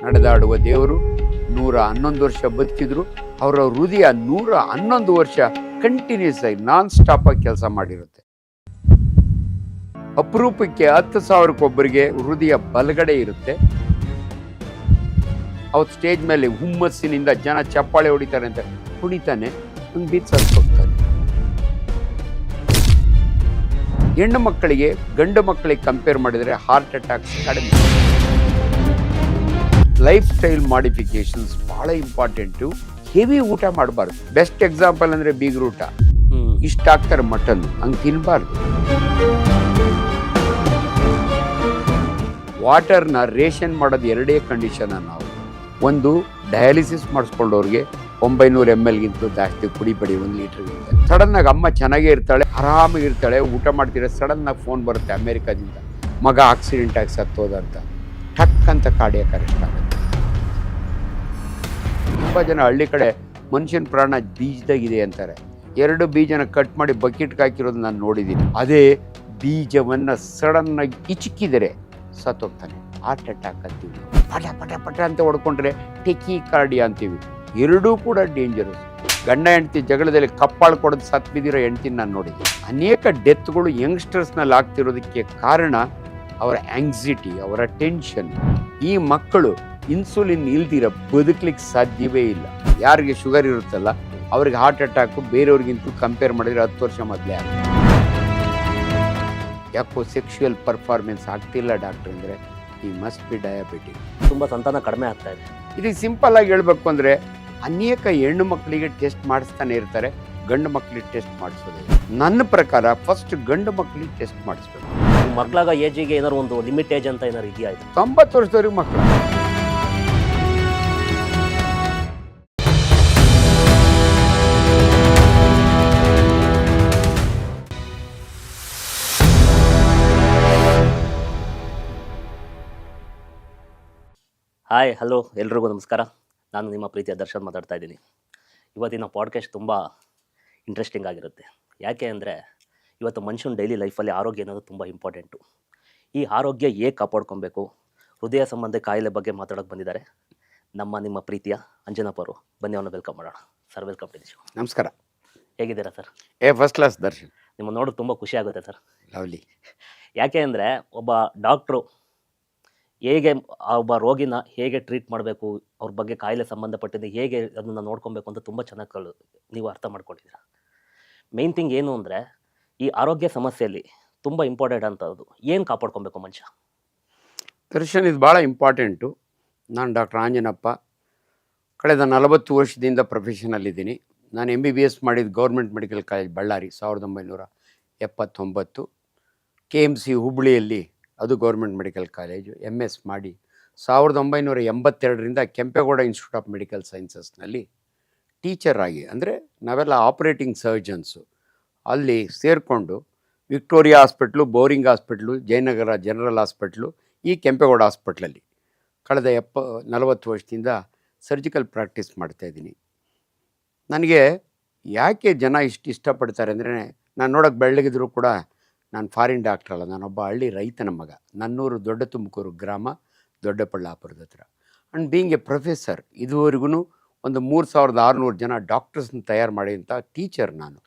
ನಡೆದಾಡುವ ದೇವರು 111 ವರ್ಷ ಬದುಕಿದ್ರು. ಅವರ ಹೃದಯ 111 ವರ್ಷ ಕಂಟಿನ್ಯೂಸ್ ಆಗಿ ನಾನ್ ಸ್ಟಾಪ್ ಆಗಿ ಕೆಲಸ ಮಾಡಿರುತ್ತೆ. ಅಪರೂಪಕ್ಕೆ 10,000 ಹೃದಯ ಬಲಗಡೆ ಇರುತ್ತೆ. ಅವತ್ತು ಸ್ಟೇಜ್ ಮೇಲೆ ಹುಮ್ಮಸ್ಸಿನಿಂದ ಜನ ಚಪ್ಪಾಳೆ ಹೊಡಿತಾರೆ ಅಂತ ಕುಣಿತಾನೆ, ಹಂಗೆ ಬೀಚ್ ಹೋಗ್ತಾನೆ. ಹೆಣ್ಣು ಮಕ್ಕಳಿಗೆ ಗಂಡು ಮಕ್ಕಳಿಗೆ ಕಂಪೇರ್ ಮಾಡಿದರೆ ಹಾರ್ಟ್ ಅಟ್ಯಾಕ್ಸ್ ಕಡಿಮೆ. ಲೈಫ್ ಸ್ಟೈಲ್ ಮಾಡಿಫಿಕೇಶನ್ಸ್ ಬಹಳ ಇಂಪಾರ್ಟೆಂಟು. ಹೆವಿ ಊಟ ಮಾಡಬಾರ್ದು. ಬೆಸ್ಟ್ ಎಕ್ಸಾಂಪಲ್ ಅಂದರೆ ಬೀಗ್ರೂಟ. ಇಷ್ಟ ಆಗ್ತಾರೆ ಮಟನ್, ಹಂಗೆ ತಿನ್ನಬಾರ್ದು. ವಾಟರ್ನ ರೇಷನ್ ಮಾಡೋದು ಎರಡೇ ಕಂಡೀಷನ್. ನಾವು ಒಂದು ಡಯಾಲಿಸಿಸ್ ಮಾಡಿಸ್ಕೊಂಡವ್ರಿಗೆ 900 ml ಜಾಸ್ತಿ ಕುಡಿಬೇಡಿ 1 ಲೀಟರ್ಗಿಂತ. ಸಡನ್ ಆಗಿ ಅಮ್ಮ ಚೆನ್ನಾಗೇ ಇರ್ತಾಳೆ, ಆರಾಮಾಗಿ ಇರ್ತಾಳೆ, ಊಟ ಮಾಡ್ತೀರ, ಸಡನ್ ಆಗಿ ಫೋನ್ ಬರುತ್ತೆ ಅಮೇರಿಕಾದಿಂದ, ಮಗ ಆಕ್ಸಿಡೆಂಟ್ ಆಗಿ ಸತ್ತೋದಂತ. ಟಕ್ ಅಂತ ಕಾರ್ಡಿಯಾಕ್ ಅರೆಸ್ಟ್ ಆಗುತ್ತೆ. ತುಂಬ ಜನ ಹಳ್ಳಿ ಕಡೆ ಮನುಷ್ಯನ ಪ್ರಾಣ ಬೀಜದಾಗಿದೆ ಅಂತಾರೆ. 2 ಬೀಜನ ಕಟ್ ಮಾಡಿ ಬಕೆಟ್ಗೆ ಹಾಕಿರೋದು ನಾನು ನೋಡಿದ್ದೀನಿ. ಅದೇ ಬೀಜವನ್ನು ಸಡನ್ ಆಗಿ ಇಚ್ಕಿದರೆ ಸತ್ತೋಗ್ತಾನೆ. ಹಾರ್ಟ್ ಅಟ್ಯಾಕ್ ಅಂತೀವಿ. ಪಟ ಪಟ ಪಟ ಅಂತ ಹೊಡ್ಕೊಂಡ್ರೆ ಟೆಕಿ ಕಾರ್ಡಿಯಾ ಅಂತೀವಿ. ಎರಡೂ ಕೂಡ ಡೇಂಜರಸ್. ಗಂಡ ಹೆಂಡತಿ ಜಗಳದಲ್ಲಿ ಕಪ್ಪಾಳು ಕೊಡೋದು ಸತ್ತು ಬಿದ್ದಿರೋ ಹೆಂಡ್ತಿನ ನಾನು ನೋಡಿದ್ದೀನಿ. ಅನೇಕ ಡೆತ್ಗಳು ಯಂಗ್ಸ್ಟರ್ಸ್ನಲ್ಲಿ ಆಗ್ತಿರೋದಕ್ಕೆ ಕಾರಣ ಅವರ ಆಂಗ್ಸಿಟಿ, ಅವರ ಟೆನ್ಷನ್. ಈ ಮಕ್ಕಳು ಇನ್ಸುಲಿನ್ ಇಲ್ದಿರ ಬದುಕಲಿಕ್ಕೆ ಸಾಧ್ಯವೇ ಇಲ್ಲ. ಯಾರಿಗೆ ಶುಗರ್ ಇರುತ್ತಲ್ಲ ಅವ್ರಿಗೆ ಹಾರ್ಟ್ ಅಟ್ಯಾಕು ಬೇರೆಯವ್ರಿಗಿಂತೂ ಕಂಪೇರ್ ಮಾಡಿದರೆ 10 ವರ್ಷ ಮೊದಲೇ ಆಗುತ್ತೆ. ಯಾಕೋ ಸೆಕ್ಷುವಲ್ ಪರ್ಫಾರ್ಮೆನ್ಸ್ ಆಗ್ತಿಲ್ಲ ಡಾಕ್ಟರ್ ಅಂದರೆ ಈ ಮಸ್ಟ್ ಬಿ ಡಯಾಬಿಟಿಕ್. ತುಂಬ ಸಂತಾನ ಕಡಿಮೆ ಆಗ್ತಾ ಇದೆ. ಇದಕ್ಕೆ ಸಿಂಪಲ್ ಆಗಿ ಹೇಳ್ಬೇಕು ಅಂದರೆ ಅನೇಕ ಹೆಣ್ಣು ಮಕ್ಕಳಿಗೆ ಟೆಸ್ಟ್ ಮಾಡಿಸ್ತಾನೆ ಇರ್ತಾರೆ, ಗಂಡು ಮಕ್ಕಳಿಗೆ ಟೆಸ್ಟ್ ಮಾಡಿಸೋದಿಲ್ಲ. ನನ್ನ ಪ್ರಕಾರ ಫಸ್ಟ್ ಗಂಡು ಮಕ್ಕಳಿಗೆ ಟೆಸ್ಟ್ ಮಾಡಿಸ್ಬೇಕು. ಮಕ್ಕಳಾಗ ಏಜಿಗೆ ಏನಾರು ಒಂದು ಲಿಮಿಟ್ ಏಜ್ ಅಂತ ಏನಾರು ಇದೆಯಾ? 90 ವರ್ಷದವ್ರಿಗೆ ಮಕ್ಕಳು. ಹಾಯ್, ಹಲೋ, ಎಲ್ರಿಗೂ ನಮಸ್ಕಾರ. ನಾನು ನಿಮ್ಮ ಪ್ರೀತಿಯ ದರ್ಶನ್ ಮಾತಾಡ್ತಾ ಇದ್ದೀನಿ. ಇವತ್ತಿನ ಪಾಡ್ಕಾಸ್ಟ್ ತುಂಬ ಇಂಟ್ರೆಸ್ಟಿಂಗ್ ಆಗಿರುತ್ತೆ. ಯಾಕೆ ಅಂದರೆ ಇವತ್ತು ಮನುಷ್ಯನ ಡೈಲಿ ಲೈಫಲ್ಲಿ ಆರೋಗ್ಯ ಅನ್ನೋದು ತುಂಬ ಇಂಪಾರ್ಟೆಂಟು. ಈ ಆರೋಗ್ಯ ಹೇಗೆ ಕಾಪಾಡ್ಕೊಬೇಕು, ಹೃದಯ ಸಂಬಂಧ ಕಾಯಿಲೆ ಬಗ್ಗೆ ಮಾತಾಡೋಕ್ಕೆ ಬಂದಿದ್ದಾರೆ ನಿಮ್ಮ ಪ್ರೀತಿಯ ಅಂಜನಪ್ಪ ಅವರು. ಬನ್ನಿ, ಅವನ್ನ ವೆಲ್ಕಮ್ ಮಾಡೋಣ. Sir, welcome to the show. ನಮಸ್ಕಾರ. ಹೇಗಿದ್ದೀರಾ ಸರ್? First class Darshan. ನಿಮ್ಮ ನೋಡೋದು ತುಂಬ ಖುಷಿ ಆಗುತ್ತೆ ಸರ್. ಲವ್ಲಿ. ಯಾಕೆ ಅಂದರೆ ಒಬ್ಬ ಡಾಕ್ಟ್ರು ಹೇಗೆ ಒಬ್ಬ ರೋಗಿನ ಹೇಗೆ ಟ್ರೀಟ್ ಮಾಡಬೇಕು, ಅವ್ರ ಬಗ್ಗೆ ಕಾಯಿಲೆ ಸಂಬಂಧಪಟ್ಟಿದ್ದು ಹೇಗೆ ಅದನ್ನು ನೋಡ್ಕೊಬೇಕು ಅಂತ ತುಂಬ ಚೆನ್ನಾಗಿ ನೀವು ಅರ್ಥ ಮಾಡ್ಕೊಂಡಿದ್ದೀರ. ಮೇನ್ ಥಿಂಗ್ ಏನು ಅಂದರೆ ಈ ಆರೋಗ್ಯ ಸಮಸ್ಯೆಯಲ್ಲಿ ತುಂಬ ಇಂಪಾರ್ಟೆಂಟ್ ಅಂತದ್ದು ಏನು ಕಾಪಾಡ್ಕೊಬೇಕು ಮನುಷ್ಯ? ದರ್ಶನ್, ಇದು ಭಾಳ ಇಂಪಾರ್ಟೆಂಟು. ನಾನು ಡಾಕ್ಟರ್ ಆಂಜನಪ್ಪ. ಕಳೆದ 40 ವರ್ಷದಿಂದ ಪ್ರೊಫೆಷನಲ್ಲಿದ್ದೀನಿ. ನಾನು MBBS ಮಾಡಿದ್ದು government medical college Ballari 1979. KMC ಹುಬ್ಬಳ್ಳಿಯಲ್ಲಿ, ಅದು ಗೌರ್ಮೆಂಟ್ ಮೆಡಿಕಲ್ ಕಾಲೇಜು. MS ಮಾಡಿ 1982ರಿಂದ ಕೆಂಪೇಗೌಡ ಇನ್ಸ್ಟಿಟ್ಯೂಟ್ ಆಫ್ ಮೆಡಿಕಲ್ ಸೈನ್ಸಸ್ನಲ್ಲಿ ಟೀಚರ್ ಆಗಿ, ಅಂದರೆ ನಾವೆಲ್ಲ ಆಪ್ರೇಟಿಂಗ್ ಸರ್ಜನ್ಸು, ಅಲ್ಲಿ ಸೇರಿಕೊಂಡು Victoria hospital, Bowring hospital, Jayanagar general hospital, ಈ ಕೆಂಪೇಗೌಡ ಹಾಸ್ಪಿಟ್ಲಲ್ಲಿ ಕಳೆದ 40 ವರ್ಷದಿಂದ ಸರ್ಜಿಕಲ್ ಪ್ರಾಕ್ಟೀಸ್ ಮಾಡ್ತಾಯಿದ್ದೀನಿ. ನನಗೆ ಯಾಕೆ ಜನ ಇಷ್ಟಪಡ್ತಾರೆ ಅಂದರೆ, ನಾನು ನೋಡೋಕ್ಕೆ ಬೆಳ್ಳಗಿದ್ರು ಕೂಡ ನಾನು ಫಾರಿನ್ ಡಾಕ್ಟ್ರ್ ಅಲ್ಲ, ನಾನೊಬ್ಬ ಹಳ್ಳಿ ರೈತನ ಮಗ. ನನ್ನೂರು ದೊಡ್ಡ ತುಮಕೂರು ಗ್ರಾಮ, ದೊಡ್ಡಬಳ್ಳಾಪುರದ ಹತ್ರ. ಆ್ಯಂಡ್ ಬೀಯಿಂಗ್ ಎ ಪ್ರೊಫೆಸರ್, ಇದುವರೆಗೂ ಒಂದು 3600 ಜನ ಡಾಕ್ಟರ್ಸ್ನ ತಯಾರು ಮಾಡಿದಂಥ ಟೀಚರ್ ನಾನು.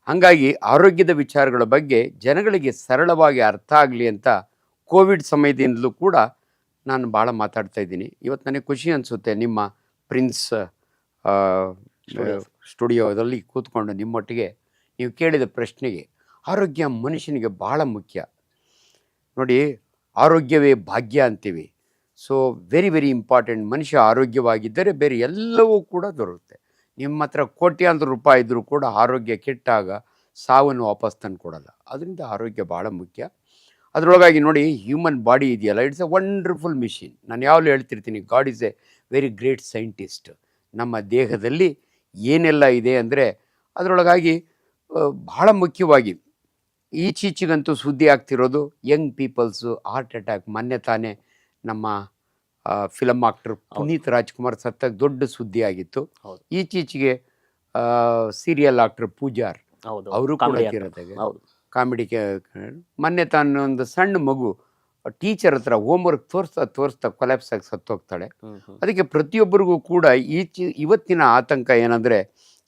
ಹಾಗಾಗಿ ಆರೋಗ್ಯದ ವಿಚಾರಗಳ ಬಗ್ಗೆ ಜನಗಳಿಗೆ ಸರಳವಾಗಿ ಅರ್ಥ ಆಗಲಿ ಅಂತ ಕೋವಿಡ್ ಸಮಯದಿಂದಲೂ ಕೂಡ ನಾನು ಭಾಳ ಮಾತಾಡ್ತಾ ಇದ್ದೀನಿ. ಇವತ್ತು ನನಗೆ ಖುಷಿ ಅನಿಸುತ್ತೆ, ನಿಮ್ಮ ಪ್ರಿನ್ಸ್ ಸ್ಟುಡಿಯೋದಲ್ಲಿ ಕೂತ್ಕೊಂಡು ನಿಮ್ಮೊಟ್ಟಿಗೆ ನೀವು ಕೇಳಿದ ಪ್ರಶ್ನೆಗೆ. ಆರೋಗ್ಯ ಮನುಷ್ಯನಿಗೆ ಭಾಳ ಮುಖ್ಯ. ನೋಡಿ, ಆರೋಗ್ಯವೇ ಭಾಗ್ಯ ಅಂತೀವಿ. So very very important. ಮನುಷ್ಯ ಆರೋಗ್ಯವಾಗಿದ್ದರೆ ಬೇರೆ ಎಲ್ಲವೂ ಕೂಡ ದೊರಕುತ್ತೆ. ನಿಮ್ಮ ಹತ್ರ ಕೋಟ್ಯಾಂತರ ರೂಪಾಯಿ ಇದ್ದರೂ ಕೂಡ ಆರೋಗ್ಯ ಕೆಟ್ಟಾಗ ಸಾವನ್ನು ವಾಪಸ್ ತಂದು ಕೊಡಲ್ಲ. ಅದರಿಂದ ಆರೋಗ್ಯ ಭಾಳ ಮುಖ್ಯ. ಅದರೊಳಗಾಗಿ ನೋಡಿ, ಹ್ಯೂಮನ್ ಬಾಡಿ ಇದೆಯಲ್ಲ, ಇಟ್ಸ್ ಎ ವಂಡರ್ಫುಲ್ ಮಿಷಿನ್. ನಾನು ಯಾವಾಗಲೂ ಹೇಳ್ತಿರ್ತೀನಿ, God is a very great scientist. ನಮ್ಮ ದೇಹದಲ್ಲಿ ಏನೆಲ್ಲ ಇದೆ ಅಂದರೆ ಅದರೊಳಗಾಗಿ ಭಾಳ ಮುಖ್ಯವಾಗಿ ಈಚೀಚೆಗಂತೂ ಸುದ್ದಿ ಆಗ್ತಿರೋದು ಯಂಗ್ ಪೀಪಲ್ಸು ಹಾರ್ಟ್ ಅಟ್ಯಾಕ್. ಮೊನ್ನೆ ತಾನೇ ನಮ್ಮ ಫಿಲಮ್ ಆಕ್ಟರ್ ಪುನೀತ್ ರಾಜ್ಕುಮಾರ್ ಸತ್ತಾಗ ದೊಡ್ಡ ಸುದ್ದಿ ಆಗಿತ್ತು. ಈಚೀಚೆಗೆ ಸೀರಿಯಲ್ ಆಕ್ಟರ್ ಪೂಜಾರ್ ಅವರು ಕೂಡ ತೀರೋದಾಗೆ ಕಾಮಿಡಿ. ಮೊನ್ನೆ ತಾನು ಒಂದು ಸಣ್ಣ ಮಗು ಟೀಚರ್ ಹತ್ರ ಹೋಮ್ವರ್ಕ್ ತೋರಿಸ್ತಾ ಕೊಲ್ಯಾಪ್ಸ್ ಆಗಿ ಸತ್ತೋಗ್ತಾಳೆ. ಹ್ಮ್ ಹ್ಮ್ ಅದಕ್ಕೆ ಪ್ರತಿಯೊಬ್ಬರಿಗೂ ಕೂಡ ಇವತ್ತಿನ ಆತಂಕ ಏನಂದರೆ,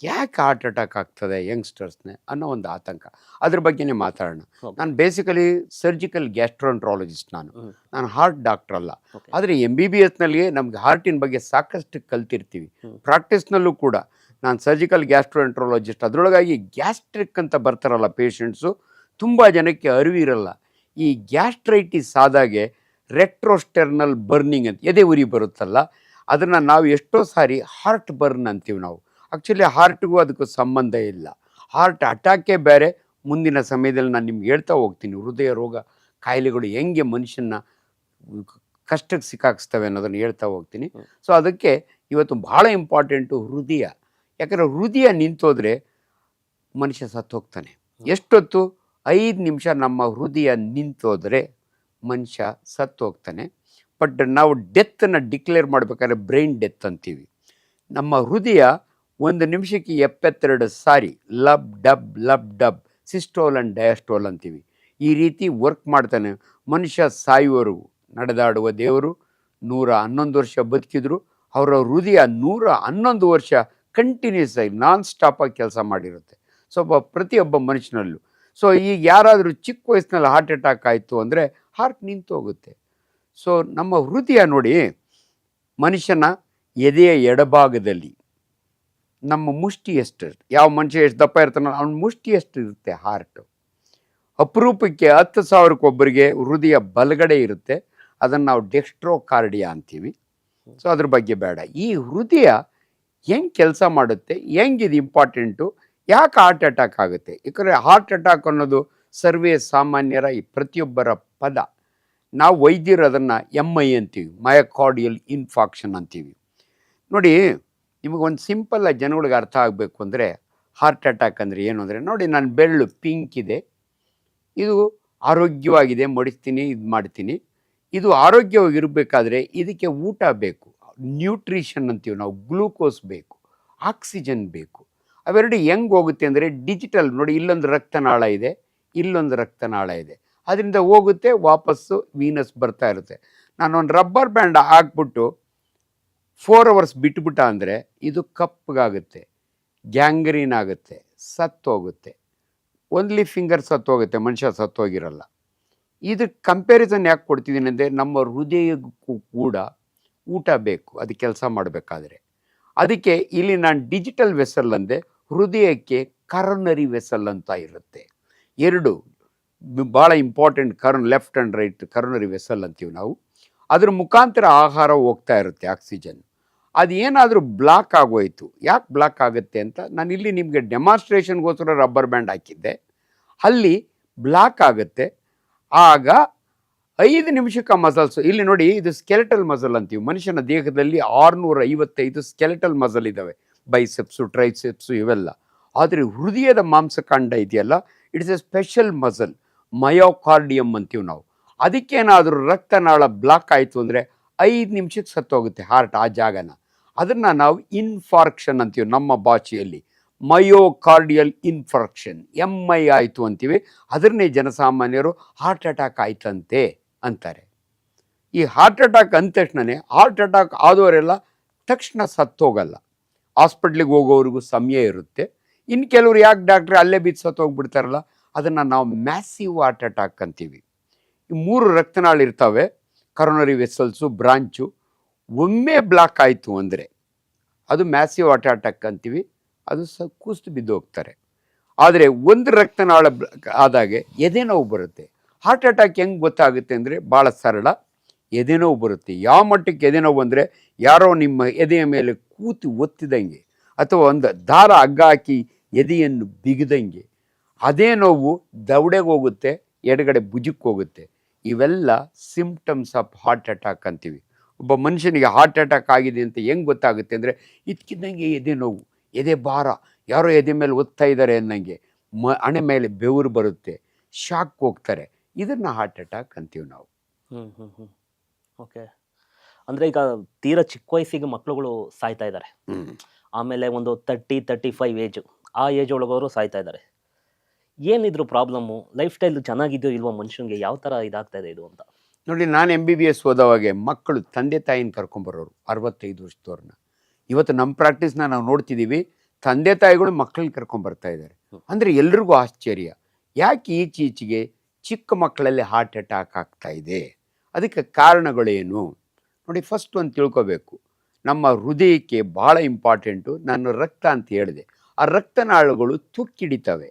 ಯಾಕೆ ಹಾರ್ಟ್ ಅಟ್ಯಾಕ್ ಆಗ್ತದೆ ಯಂಗ್ಸ್ಟರ್ಸ್ನೇ ಅನ್ನೋ ಒಂದು ಆತಂಕ. ಅದ್ರ ಬಗ್ಗೆನೇ ಮಾತಾಡೋಣ. Okay. ನಾನು ಬೇಸಿಕಲಿ ಸರ್ಜಿಕಲ್ ಗ್ಯಾಸ್ಟ್ರೋಂಟ್ರಾಲಜಿಸ್ಟ್. ಹ್ಮ್ ನಾನು ಹಾರ್ಟ್ ಡಾಕ್ಟರ್ ಅಲ್ಲ. ಓಕೆ ಆದರೆ MBBSನಲ್ಲಿ ನಮ್ಗೆ ಹಾರ್ಟಿನ ಬಗ್ಗೆ ಸಾಕಷ್ಟು ಕಲ್ತಿರ್ತೀವಿ. ಹ್ಮ್. ಪ್ರಾಕ್ಟೀಸ್ನಲ್ಲೂ ಕೂಡ ನಾನು ಸರ್ಜಿಕಲ್ ಗ್ಯಾಸ್ಟ್ರೋಎಂಟ್ರಾಲಜಿಸ್ಟ್. ಅದರೊಳಗಾಗಿ ಗ್ಯಾಸ್ಟ್ರಿಕ್ ಅಂತ ಬರ್ತಾರಲ್ಲ ಪೇಷಂಟ್ಸು, ತುಂಬ ಜನಕ್ಕೆ ಅರಿವಿರಲ್ಲ. ಈ ಗ್ಯಾಸ್ಟ್ರೈಟಿಸ್ ಆದಾಗೆ ರೆಟ್ರೋಸ್ಟೆರ್ನಲ್ ಬರ್ನಿಂಗ್ ಅಂತ ಎದೆ ಉರಿ ಬರುತ್ತಲ್ಲ, ಅದನ್ನು ನಾವು ಎಷ್ಟೋ ಸಾರಿ ಹಾರ್ಟ್ ಬರ್ನ್ ಅಂತೀವಿ ನಾವು. ಆ್ಯಕ್ಚುಲಿ ಹಾರ್ಟ್ಗೂ ಅದಕ್ಕೂ ಸಂಬಂಧ ಇಲ್ಲ. ಹಾರ್ಟ್ ಅಟ್ಯಾಕೇ ಬೇರೆ. ಮುಂದಿನ ಸಮಯದಲ್ಲಿ ನಾನು ನಿಮ್ಗೆ ಹೇಳ್ತಾ ಹೋಗ್ತೀನಿ ಹೃದಯ ರೋಗ ಕಾಯಿಲೆಗಳು ಹೆಂಗೆ ಮನುಷ್ಯನ ಕಷ್ಟಕ್ಕೆ ಸಿಕ್ಕಾಕ್ಸ್ತವೆ ಅನ್ನೋದನ್ನು ಹೇಳ್ತಾ ಹೋಗ್ತೀನಿ. ಸೊ ಅದಕ್ಕೆ ಇವತ್ತು ಭಾಳ ಇಂಪಾರ್ಟೆಂಟು ಹೃದಯ. ಯಾಕಂದರೆ ಹೃದಯ ನಿಂತೋದ್ರೆ ಮನುಷ್ಯ ಸತ್ತೋಗ್ತಾನೆ. ಎಷ್ಟೊತ್ತು? 5 ನಿಮಿಷ ನಮ್ಮ ಹೃದಯ ನಿಂತೋದ್ರೆ ಮನುಷ್ಯ ಸತ್ತೋಗ್ತಾನೆ. ಬಟ್ ನಾವು ಡೆತ್ತನ್ನು ಡಿಕ್ಲೇರ್ ಮಾಡಬೇಕಾದ್ರೆ ಬ್ರೈನ್ ಡೆತ್ ಅಂತೀವಿ. ನಮ್ಮ ಹೃದಯ 1 ನಿಮಿಷಕ್ಕೆ 72 ಸಾರಿ ಲಬ್ ಡಬ್ ಸಿಸ್ಟೋಲ್ ಆ್ಯಂಡ್ ಡಯಾಸ್ಟೋಲ್ ಅಂತೀವಿ. ಈ ರೀತಿ ವರ್ಕ್ ಮಾಡ್ತಾನೆ. ಮನುಷ್ಯ ಸಾಯುವವರೆಗೂ ನಡೆದಾಡುವ ದೇವರು 111 ವರ್ಷ ಬದುಕಿದ್ರು. ಅವರ ಹೃದಯ 111 ವರ್ಷ ಕಂಟಿನ್ಯೂಸ್ ಆಗಿ ನಾನ್ ಸ್ಟಾಪಾಗಿ ಕೆಲಸ ಮಾಡಿರುತ್ತೆ. ಪ್ರತಿಯೊಬ್ಬ ಮನುಷ್ಯನಲ್ಲೂ. ಸೊ ಈಗ ಯಾರಾದರೂ ಚಿಕ್ಕ ವಯಸ್ಸಿನಲ್ಲಿ ಹಾರ್ಟ್ ಅಟ್ಯಾಕ್ ಆಯಿತು ಅಂದರೆ ಹಾರ್ಟ್ ನಿಂತೋಗುತ್ತೆ. ಸೊ ನಮ್ಮ ಹೃದಯ ನೋಡಿ, ಮನುಷ್ಯನ ಎದೆಯ ಎಡಭಾಗದಲ್ಲಿ ನಮ್ಮ ಮುಷ್ಟಿ ಎಷ್ಟು, ಯಾವ ಮನುಷ್ಯ ಎಷ್ಟು ದಪ್ಪ ಇರ್ತಾನೋ ಅವನ ಮುಷ್ಟಿ ಎಷ್ಟು ಇರುತ್ತೆ ಹಾರ್ಟು. ಅಪರೂಪಕ್ಕೆ 10,000 ಹೃದಯ ಬಲಗಡೆ ಇರುತ್ತೆ. ಅದನ್ನು ನಾವು ಡೆಕ್ಸ್ಟ್ರೋಕಾರ್ಡಿಯಾ ಅಂತೀವಿ. ಸೊ ಅದ್ರ ಬಗ್ಗೆ ಬೇಡ. ಈ ಹೃದಯ ಹೆಂಗೆ ಕೆಲಸ ಮಾಡುತ್ತೆ, ಹೆಂಗಿದು ಇಂಪಾರ್ಟೆಂಟು, ಯಾಕೆ ಹಾರ್ಟ್ ಅಟ್ಯಾಕ್ ಆಗುತ್ತೆ? ಯಾಕಂದರೆ ಹಾರ್ಟ್ ಅಟ್ಯಾಕ್ ಅನ್ನೋದು ಸರ್ವೇ ಸಾಮಾನ್ಯರ ಈ ಪ್ರತಿಯೊಬ್ಬರ ಪದ. ನಾವು ವೈದ್ಯರು ಅದನ್ನು MI ಅಂತೀವಿ, ಮಯೋಕಾರ್ಡಿಯಲ್ ಇನ್ಫಾಕ್ಷನ್ ಅಂತೀವಿ. ನೋಡಿ, ನಿಮಗೊಂದು ಸಿಂಪಲ್ಲಾಗಿ ಜನಗಳಿಗೆ ಅರ್ಥ ಆಗಬೇಕು ಅಂದರೆ ಹಾರ್ಟ್ ಅಟ್ಯಾಕ್ ಅಂದರೆ ಏನು ಅಂದರೆ, ನೋಡಿ ನನ್ನ ಬೆರಳು ಪಿಂಕ್ ಇದೆ, ಇದು ಆರೋಗ್ಯವಾಗಿದೆ, ಮಡಿಸ್ತೀನಿ, ಇದು ಮಾಡ್ತೀನಿ. ಇದು ಆರೋಗ್ಯವಾಗಿರಬೇಕಾದ್ರೆ ಇದಕ್ಕೆ ಊಟ ಬೇಕು, ನ್ಯೂಟ್ರಿಷನ್ ಅಂತೀವಿ ನಾವು, ಗ್ಲೂಕೋಸ್ ಬೇಕು, ಆಕ್ಸಿಜನ್ ಬೇಕು. ಅವೆರಡು ಹೆಂಗೆ ಹೋಗುತ್ತೆ ಅಂದರೆ ಡಿಜಿಟಲ್. ನೋಡಿ, ಇಲ್ಲೊಂದು ರಕ್ತನಾಳ ಇದೆ, ಇಲ್ಲೊಂದು ರಕ್ತನಾಳ ಇದೆ, ಅದರಿಂದ ಹೋಗುತ್ತೆ, ವಾಪಸ್ಸು ವೀನಸ್ ಬರ್ತಾ ಇರುತ್ತೆ. ನಾನೊಂದು ರಬ್ಬರ್ ಬ್ಯಾಂಡ್ ಹಾಕ್ಬಿಟ್ಟು 4 ಅವರ್ಸ್ ಬಿಟ್ಬಿಟ್ಟ ಅಂದರೆ ಇದು ಕಪ್ಪಗಾಗುತ್ತೆ, ಗ್ಯಾಂಗ್ರೀನ್ ಆಗುತ್ತೆ, ಸತ್ತೋಗುತ್ತೆ. ಓನ್ಲಿ ಫಿಂಗರ್ ಸತ್ತೋಗುತ್ತೆ, ಮನುಷ್ಯ ಸತ್ತೋಗಿರಲ್ಲ. ಇದಕ್ಕೆ ಕಂಪ್ಯಾರಿಸನ್ ಯಾಕೆ ಕೊಡ್ತಿದ್ದೀನಿ ಅಂದರೆ, ನಮ್ಮ ಹೃದಯಕ್ಕೂ ಕೂಡ ಊಟ ಬೇಕು ಅದು ಕೆಲಸ ಮಾಡಬೇಕಾದ್ರೆ. ಅದಕ್ಕೆ ಇಲ್ಲಿ ನಾನು ಡಿಜಿಟಲ್ ವೆಸಲ್ ಅಂದೆ, ಹೃದಯಕ್ಕೆ ಕರೋನರಿ ವೆಸಲ್ ಅಂತ ಇರುತ್ತೆ. 2 ಭಾಳ important, left and right coronary vessel ಅಂತೀವಿ ನಾವು. ಅದ್ರ ಮುಖಾಂತರ ಆಹಾರ ಹೋಗ್ತಾ ಇರುತ್ತೆ, ಆಕ್ಸಿಜನ್. ಅದು ಏನಾದರೂ ಬ್ಲಾಕ್ ಆಗೋಯ್ತು, ಯಾಕೆ ಬ್ಲಾಕ್ ಆಗುತ್ತೆ ಅಂತ ನಾನು ಇಲ್ಲಿ ನಿಮಗೆ ಡೆಮಾನ್ಸ್ಟ್ರೇಷನ್ಗೋಸ್ಕರ ರಬ್ಬರ್ ಬ್ಯಾಂಡ್ ಹಾಕಿದ್ದೆ. ಅಲ್ಲಿ ಬ್ಲಾಕ್ ಆಗುತ್ತೆ. ಆಗ 5 ನಿಮಿಷಕ್ಕೆ ಮಸಲ್ಸು, ಇಲ್ಲಿ ನೋಡಿ ಇದು ಸ್ಕೆಲೆಟಲ್ ಮಸಲ್ ಅಂತೀವಿ. ಮನುಷ್ಯನ ದೇಹದಲ್ಲಿ 655 ಸ್ಕೆಲೆಟಲ್ ಮಸಲ್ ಇದ್ದಾವೆ, ಬೈಸೆಪ್ಸು, ಟ್ರೈಸೆಪ್ಸು ಇವೆಲ್ಲ. ಆದರೆ ಹೃದಯದ ಮಾಂಸಖಂಡ ಇದೆಯಲ್ಲ, ಇಟ್ಸ್ ಎ ಸ್ಪೆಷಲ್ ಮಸಲ್, ಮಯೋಕಾರ್ಡಿಯಮ್ ಅಂತೀವಿ ನಾವು. ಅದಕ್ಕೇನಾದರೂ ರಕ್ತನಾಳ ಬ್ಲಾಕ್ ಆಯಿತು ಅಂದರೆ 5 ನಿಮಿಷಕ್ಕೆ ಸತ್ತೋಗುತ್ತೆ ಹಾರ್ಟ್ ಆ ಜಾಗನ. ಅದನ್ನು ನಾವು ಇನ್ಫಾರ್ಕ್ಷನ್ ಅಂತೀವಿ ನಮ್ಮ ಭಾಷೆಯಲ್ಲಿ, ಮಯೋಕಾರ್ಡಿಯಲ್ ಇನ್ಫಾರ್ಕ್ಷನ್, MI ಆಯಿತು ಅಂತೀವಿ. ಅದನ್ನೇ ಜನಸಾಮಾನ್ಯರು ಹಾರ್ಟ್ ಅಟ್ಯಾಕ್ ಆಯ್ತಂತೆ ಅಂತಾರೆ. ಈ ಹಾರ್ಟ್ ಅಟ್ಯಾಕ್ ಅಂದ ತಕ್ಷಣವೇ, ಹಾರ್ಟ್ ಅಟ್ಯಾಕ್ ಆದವರೆಲ್ಲ ತಕ್ಷಣ ಸತ್ತೋಗಲ್ಲ, ಹಾಸ್ಪಿಟ್ಲಿಗೆ ಹೋಗೋವ್ರಿಗೂ ಸಮಯ ಇರುತ್ತೆ. ಇನ್ನು ಕೆಲವರು ಯಾಕೆ ಡಾಕ್ಟ್ರೆ ಅಲ್ಲೇ ಬಿದ್ದು ಸತ್ತೋಗ್ಬಿಡ್ತಾರಲ್ಲ, ಅದನ್ನು ನಾವು ಮ್ಯಾಸಿವ್ ಹಾರ್ಟ್ ಅಟ್ಯಾಕ್ ಅಂತೀವಿ. ಈ 3 ರಕ್ತನಾಳ ಇರ್ತವೆ, ಕರೋನರಿ ವೆಸಲ್ಸು, ಬ್ರಾಂಚು. ಒಮ್ಮೆ ಬ್ಲಾಕ್ ಆಯಿತು ಅಂದರೆ ಅದು ಮ್ಯಾಸಿವ್ ಹಾರ್ಟ್ ಅಟ್ಯಾಕ್ ಅಂತೀವಿ. ಅದು ಕುಸಿದು ಬಿದ್ದು ಹೋಗ್ತಾರೆ. ಆದರೆ ಒಂದು ರಕ್ತನಾಳ ಆದಾಗೆ ಎದೆ ನೋವು ಬರುತ್ತೆ. ಹಾರ್ಟ್ ಅಟ್ಯಾಕ್ ಹೆಂಗೆ ಗೊತ್ತಾಗುತ್ತೆ ಅಂದರೆ ಭಾಳ ಸರಳ, ಎದೆ ನೋವು ಬರುತ್ತೆ. ಯಾವ ಮಟ್ಟಕ್ಕೆ ಎದೆ ನೋವು ಅಂದರೆ, ಯಾರೋ ನಿಮ್ಮ ಎದೆಯ ಮೇಲೆ ಕೂತು ಒತ್ತಿದಂಗೆ, ಅಥವಾ ಒಂದು ದಾರ ಹಗ್ಗ ಹಾಕಿ ಎದೆಯನ್ನು ಬಿಗಿದಂಗೆ. ಅದೇ ನೋವು ದವಡೆಗೆ ಹೋಗುತ್ತೆ, ಎಡಗಡೆ ಭುಜಕ್ಕೆ ಹೋಗುತ್ತೆ. ಇವೆಲ್ಲ ಸಿಂಪ್ಟಮ್ಸ್ ಆಫ್ ಹಾರ್ಟ್ ಅಟ್ಯಾಕ್ ಅಂತೀವಿ. ಒಬ್ಬ ಮನುಷ್ಯನಿಗೆ ಹಾರ್ಟ್ ಅಟ್ಯಾಕ್ ಆಗಿದೆ ಅಂತ ಹೆಂಗೆ ಗೊತ್ತಾಗುತ್ತೆ ಅಂದರೆ, ಇದ್ಕಿದ್ದಂಗೆ ಎದೆ ನೋವು, ಎದೆ ಭಾರ, ಯಾರೋ ಎದೆ ಮೇಲೆ ಒತ್ತಾ ಇದ್ದಾರೆ ಅನ್ನಂಗೆ, ಹಣೆ ಮೇಲೆ ಬೆವರು ಬರುತ್ತೆ, ಶಾಕ್ ಹೋಗ್ತಾರೆ. ಇದನ್ನು ಹಾರ್ಟ್ ಅಟ್ಯಾಕ್ ಅಂತೀವಿ ನಾವು. ಓಕೆ. ಅಂದರೆ ಈಗ ತೀರಾ ಚಿಕ್ಕ ವಯಸ್ಸಿಗೆ ಮಕ್ಕಳುಗಳು ಸಾಯ್ತಾ ಇದ್ದಾರೆ. ಆಮೇಲೆ ಒಂದು 30-35 ಏಜು, ಆ ಏಜ್ ಒಳಗವರು ಸಾಯ್ತಾ ಇದ್ದಾರೆ. ಏನಿದ್ರು ಪ್ರಾಬ್ಲಮ್ಮು? ಲೈಫ್ ಸ್ಟೈಲ್ ಚೆನ್ನಾಗಿದೆಯೋ ಇಲ್ವೋ ಮನುಷ್ಯನಿಗೆ? ಯಾವ ಥರ ಇದಾಗ್ತಾ ಇದೆ ಇದು ಅಂತ? ನೋಡಿ, ನಾನು MBBS ಓದೋವಾಗೆ ಮಕ್ಕಳು ತಂದೆ ತಾಯಿನ ಕರ್ಕೊಂಬರೋರು 65 ವರ್ಷದವ್ರನ್ನ. ಇವತ್ತು ನಮ್ಮ ಪ್ರಾಕ್ಟೀಸ್ನ ನಾವು ನೋಡ್ತಿದ್ದೀವಿ, ತಂದೆ ತಾಯಿಗಳು ಮಕ್ಕಳನ್ನ ಕರ್ಕೊಂಬರ್ತಾ ಇದ್ದಾರೆ. ಅಂದರೆ ಎಲ್ರಿಗೂ ಆಶ್ಚರ್ಯ, ಯಾಕೆ ಈಚೀಚೆಗೆ ಚಿಕ್ಕ ಮಕ್ಕಳಲ್ಲಿ ಹಾರ್ಟ್ ಅಟ್ಯಾಕ್ ಆಗ್ತಾ ಇದೆ? ಅದಕ್ಕೆ ಕಾರಣಗಳೇನು? ನೋಡಿ, ಫಸ್ಟ್ ಒಂದು ತಿಳ್ಕೊಬೇಕು, ನಮ್ಮ ಹೃದಯಕ್ಕೆ ಭಾಳ ಇಂಪಾರ್ಟೆಂಟು. ನಾನು ರಕ್ತ ಅಂತ ಹೇಳಿದೆ, ಆ ರಕ್ತನಾಳಗಳು ತುಕ್ಕಿಡಿತವೆ,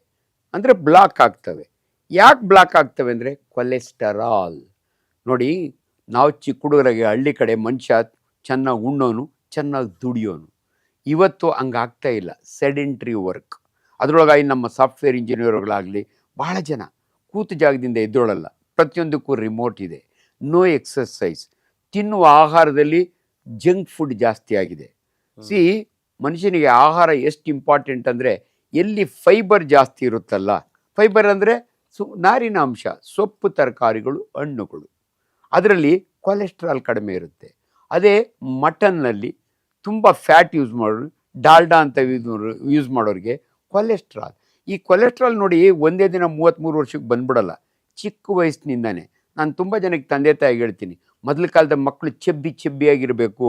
ಅಂದರೆ ಬ್ಲಾಕ್ ಆಗ್ತವೆ. ಯಾಕೆ ಬ್ಲಾಕ್ ಆಗ್ತವೆ ಅಂದರೆ ಕೊಲೆಸ್ಟರಾಲ್. ನೋಡಿ, ನಾವು ಚಿಕ್ಕ ಹುಡುಗರಾಗೆ ಹಳ್ಳಿ ಕಡೆ ಮನುಷ್ಯ ಚೆನ್ನಾಗಿ ಉಣ್ಣೋನು, ಚೆನ್ನಾಗಿ ದುಡಿಯೋನು. ಇವತ್ತು ಹಂಗಾಗ್ತಾ ಇಲ್ಲ, ಸೆಡೆಂಟ್ರಿ ವರ್ಕ್. ಅದರೊಳಗಾಗಿ ನಮ್ಮ ಸಾಫ್ಟ್ವೇರ್ ಇಂಜಿನಿಯರ್ಗಳಾಗಲಿ ಭಾಳ ಜನ ಕೂತು ಜಾಗದಿಂದ ಎದ್ದೊಳಲ್ಲ, ಪ್ರತಿಯೊಂದಕ್ಕೂ ರಿಮೋಟ್ ಇದೆ, ನೋ ಎಕ್ಸಸೈಸ್, ತಿನ್ನುವ ಆಹಾರದಲ್ಲಿ ಜಂಕ್ ಫುಡ್ ಜಾಸ್ತಿ ಆಗಿದೆ. ಸಿ, ಮನುಷ್ಯನಿಗೆ ಆಹಾರ ಎಷ್ಟು ಇಂಪಾರ್ಟೆಂಟ್ ಅಂದರೆ, ಎಲ್ಲಿ ಫೈಬರ್ ಜಾಸ್ತಿ ಇರುತ್ತಲ್ಲ, ಫೈಬರ್ ಅಂದರೆ ನಾರಿನ ಅಂಶ, ಸೊಪ್ಪು ತರಕಾರಿಗಳು, ಹಣ್ಣುಗಳು, ಅದರಲ್ಲಿ ಕೊಲೆಸ್ಟ್ರಾಲ್ ಕಡಿಮೆ ಇರುತ್ತೆ. ಅದೇ ಮಟನ್ನಲ್ಲಿ ತುಂಬ ಫ್ಯಾಟ್ ಯೂಸ್ ಮಾಡೋರು, ಡಾಲ್ಡಾ ಅಂತ ಯೂಸ್ ಮಾಡೋರಿಗೆ ಕೊಲೆಸ್ಟ್ರಾಲ್. ಈ ಕೊಲೆಸ್ಟ್ರಾಲ್ ನೋಡಿ, ಒಂದೇ ದಿನ 33 ವರ್ಷಕ್ಕೆ ಬಂದ್ಬಿಡಲ್ಲ, ಚಿಕ್ಕ ವಯಸ್ಸಿನಿಂದಾನೆ. ನಾನು ತುಂಬ ಜನಕ್ಕೆ ತಂದೆ ತಾಯಿಗೆ ಹೇಳ್ತೀನಿ, ಮೊದಲ ಕಾಲದ ಮಕ್ಕಳು ಚೆಬ್ಬಿಯಾಗಿರಬೇಕು,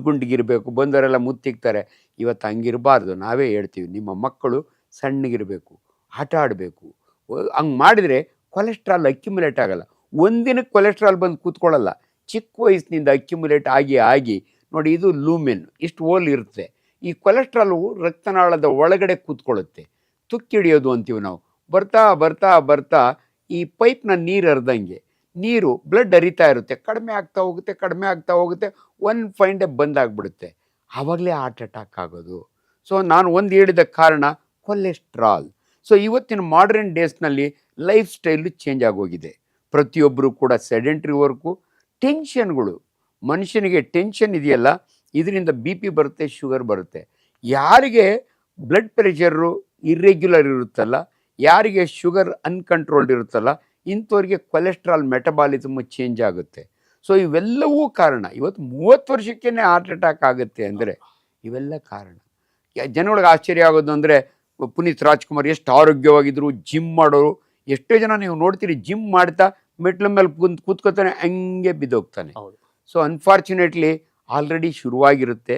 ಗುಂಡಿಗಿರಬೇಕು, ಬಂದವರೆಲ್ಲ ಮುತ್ತಿಕ್ತಾರೆ. ಇವತ್ತು ಹಂಗಿರಬಾರ್ದು. ನಾವೇ ಹೇಳ್ತೀವಿ, ನಿಮ್ಮ ಮಕ್ಕಳು ಸಣ್ಣಗಿರಬೇಕು, ಆಟ ಆಡಬೇಕು. ಹಂಗೆ ಮಾಡಿದರೆ ಕೊಲೆಸ್ಟ್ರಾಲ್ ಅಕ್ಯುಮುಲೇಟ್ ಆಗಲ್ಲ. ಒಂದಿನಕ್ಕೆ ಕೊಲೆಸ್ಟ್ರಾಲ್ ಬಂದು ಕೂತ್ಕೊಳ್ಳಲ್ಲ, ಚಿಕ್ಕ ವಯಸ್ಸಿನಿಂದ ಅಕ್ಯುಮುಲೇಟ್ ಆಗಿ ನೋಡಿ, ಇದು ಲೂಮೆನ್, ಇಷ್ಟು ಹೋಲ್ ಇರುತ್ತೆ. ಈ ಕೊಲೆಸ್ಟ್ರಾಲು ರಕ್ತನಾಳದ ಒಳಗಡೆ ಕೂತ್ಕೊಳ್ಳುತ್ತೆ, ತುಕ್ಕಿಡಿಯೋದು ಅಂತೀವಿ ನಾವು. ಬರ್ತಾ ಬರ್ತಾ ಬರ್ತಾ ಈ ಪೈಪ್ನ ನೀರು ಹರಿದಂಗೆ ನೀರು ಬ್ಲಡ್ ಹರಿತಾ ಇರುತ್ತೆ, ಕಡಿಮೆ ಆಗ್ತಾ ಹೋಗುತ್ತೆ, ಒನ್ ಫೈನ್ ಡೇ ಬಂದಾಗ್ಬಿಡುತ್ತೆ. ಆವಾಗಲೇ ಹಾರ್ಟ್ ಅಟ್ಯಾಕ್ ಆಗೋದು. ಸೊ ನಾನು ಒಂದು ಹೇಳಿದ ಕಾರಣ ಕೊಲೆಸ್ಟ್ರಾಲ್. ಸೊ ಇವತ್ತಿನ ಮಾಡರ್ನ್ ಡೇಸ್ನಲ್ಲಿ ಲೈಫ್ ಸ್ಟೈಲು ಚೇಂಜ್ ಆಗೋಗಿದೆ. ಪ್ರತಿಯೊಬ್ಬರು ಕೂಡ ಸೆಡೆಂಟ್ರಿ ವರ್ಕು, ಟೆನ್ಷನ್ಗಳು. ಮನುಷ್ಯನಿಗೆ ಟೆನ್ಷನ್ ಇದೆಯಲ್ಲ, ಇದರಿಂದ BP ಬರುತ್ತೆ, ಶುಗರ್ ಬರುತ್ತೆ. ಯಾರಿಗೆ ಬ್ಲಡ್ ಪ್ರೆಷರು ಇರ್ರೆಗ್ಯುಲರ್ ಇರುತ್ತಲ್ಲ, ಯಾರಿಗೆ ಶುಗರ್ ಅನ್ಕಂಟ್ರೋಲ್ಡ್ ಇರುತ್ತಲ್ಲ, ಇಂಥವ್ರಿಗೆ ಕೊಲೆಸ್ಟ್ರಾಲ್ ಮೆಟಬಾಲಿಸಮ್ ಚೇಂಜ್ ಆಗುತ್ತೆ. ಸೊ ಇವೆಲ್ಲವೂ ಕಾರಣ. ಇವತ್ತು 30 ವರ್ಷಕ್ಕೇ ಹಾರ್ಟ್ ಅಟ್ಯಾಕ್ ಆಗುತ್ತೆ ಅಂದರೆ ಇವೆಲ್ಲ ಕಾರಣ. ಜನಗಳಿಗೆ ಆಶ್ಚರ್ಯ ಆಗೋದು ಅಂದರೆ, ಪುನೀತ್ ರಾಜ್ಕುಮಾರ್ ಎಷ್ಟು ಆರೋಗ್ಯವಾಗಿದ್ದರು, ಜಿಮ್ ಮಾಡೋರು. ಎಷ್ಟೋ ಜನ ನೀವು ನೋಡ್ತೀರಿ, ಜಿಮ್ ಮಾಡ್ತಾ ಮೆಟ್ಲ ಮೇಲೆ ಕೂತ್ಕೋತಾನೆ, ಹಂಗೆ ಬಿದ್ದೋಗ್ತಾನೆ. ಸೊ ಅನ್ಫಾರ್ಚುನೇಟ್ಲಿ ಆಲ್ರೆಡಿ ಶುರುವಾಗಿರುತ್ತೆ.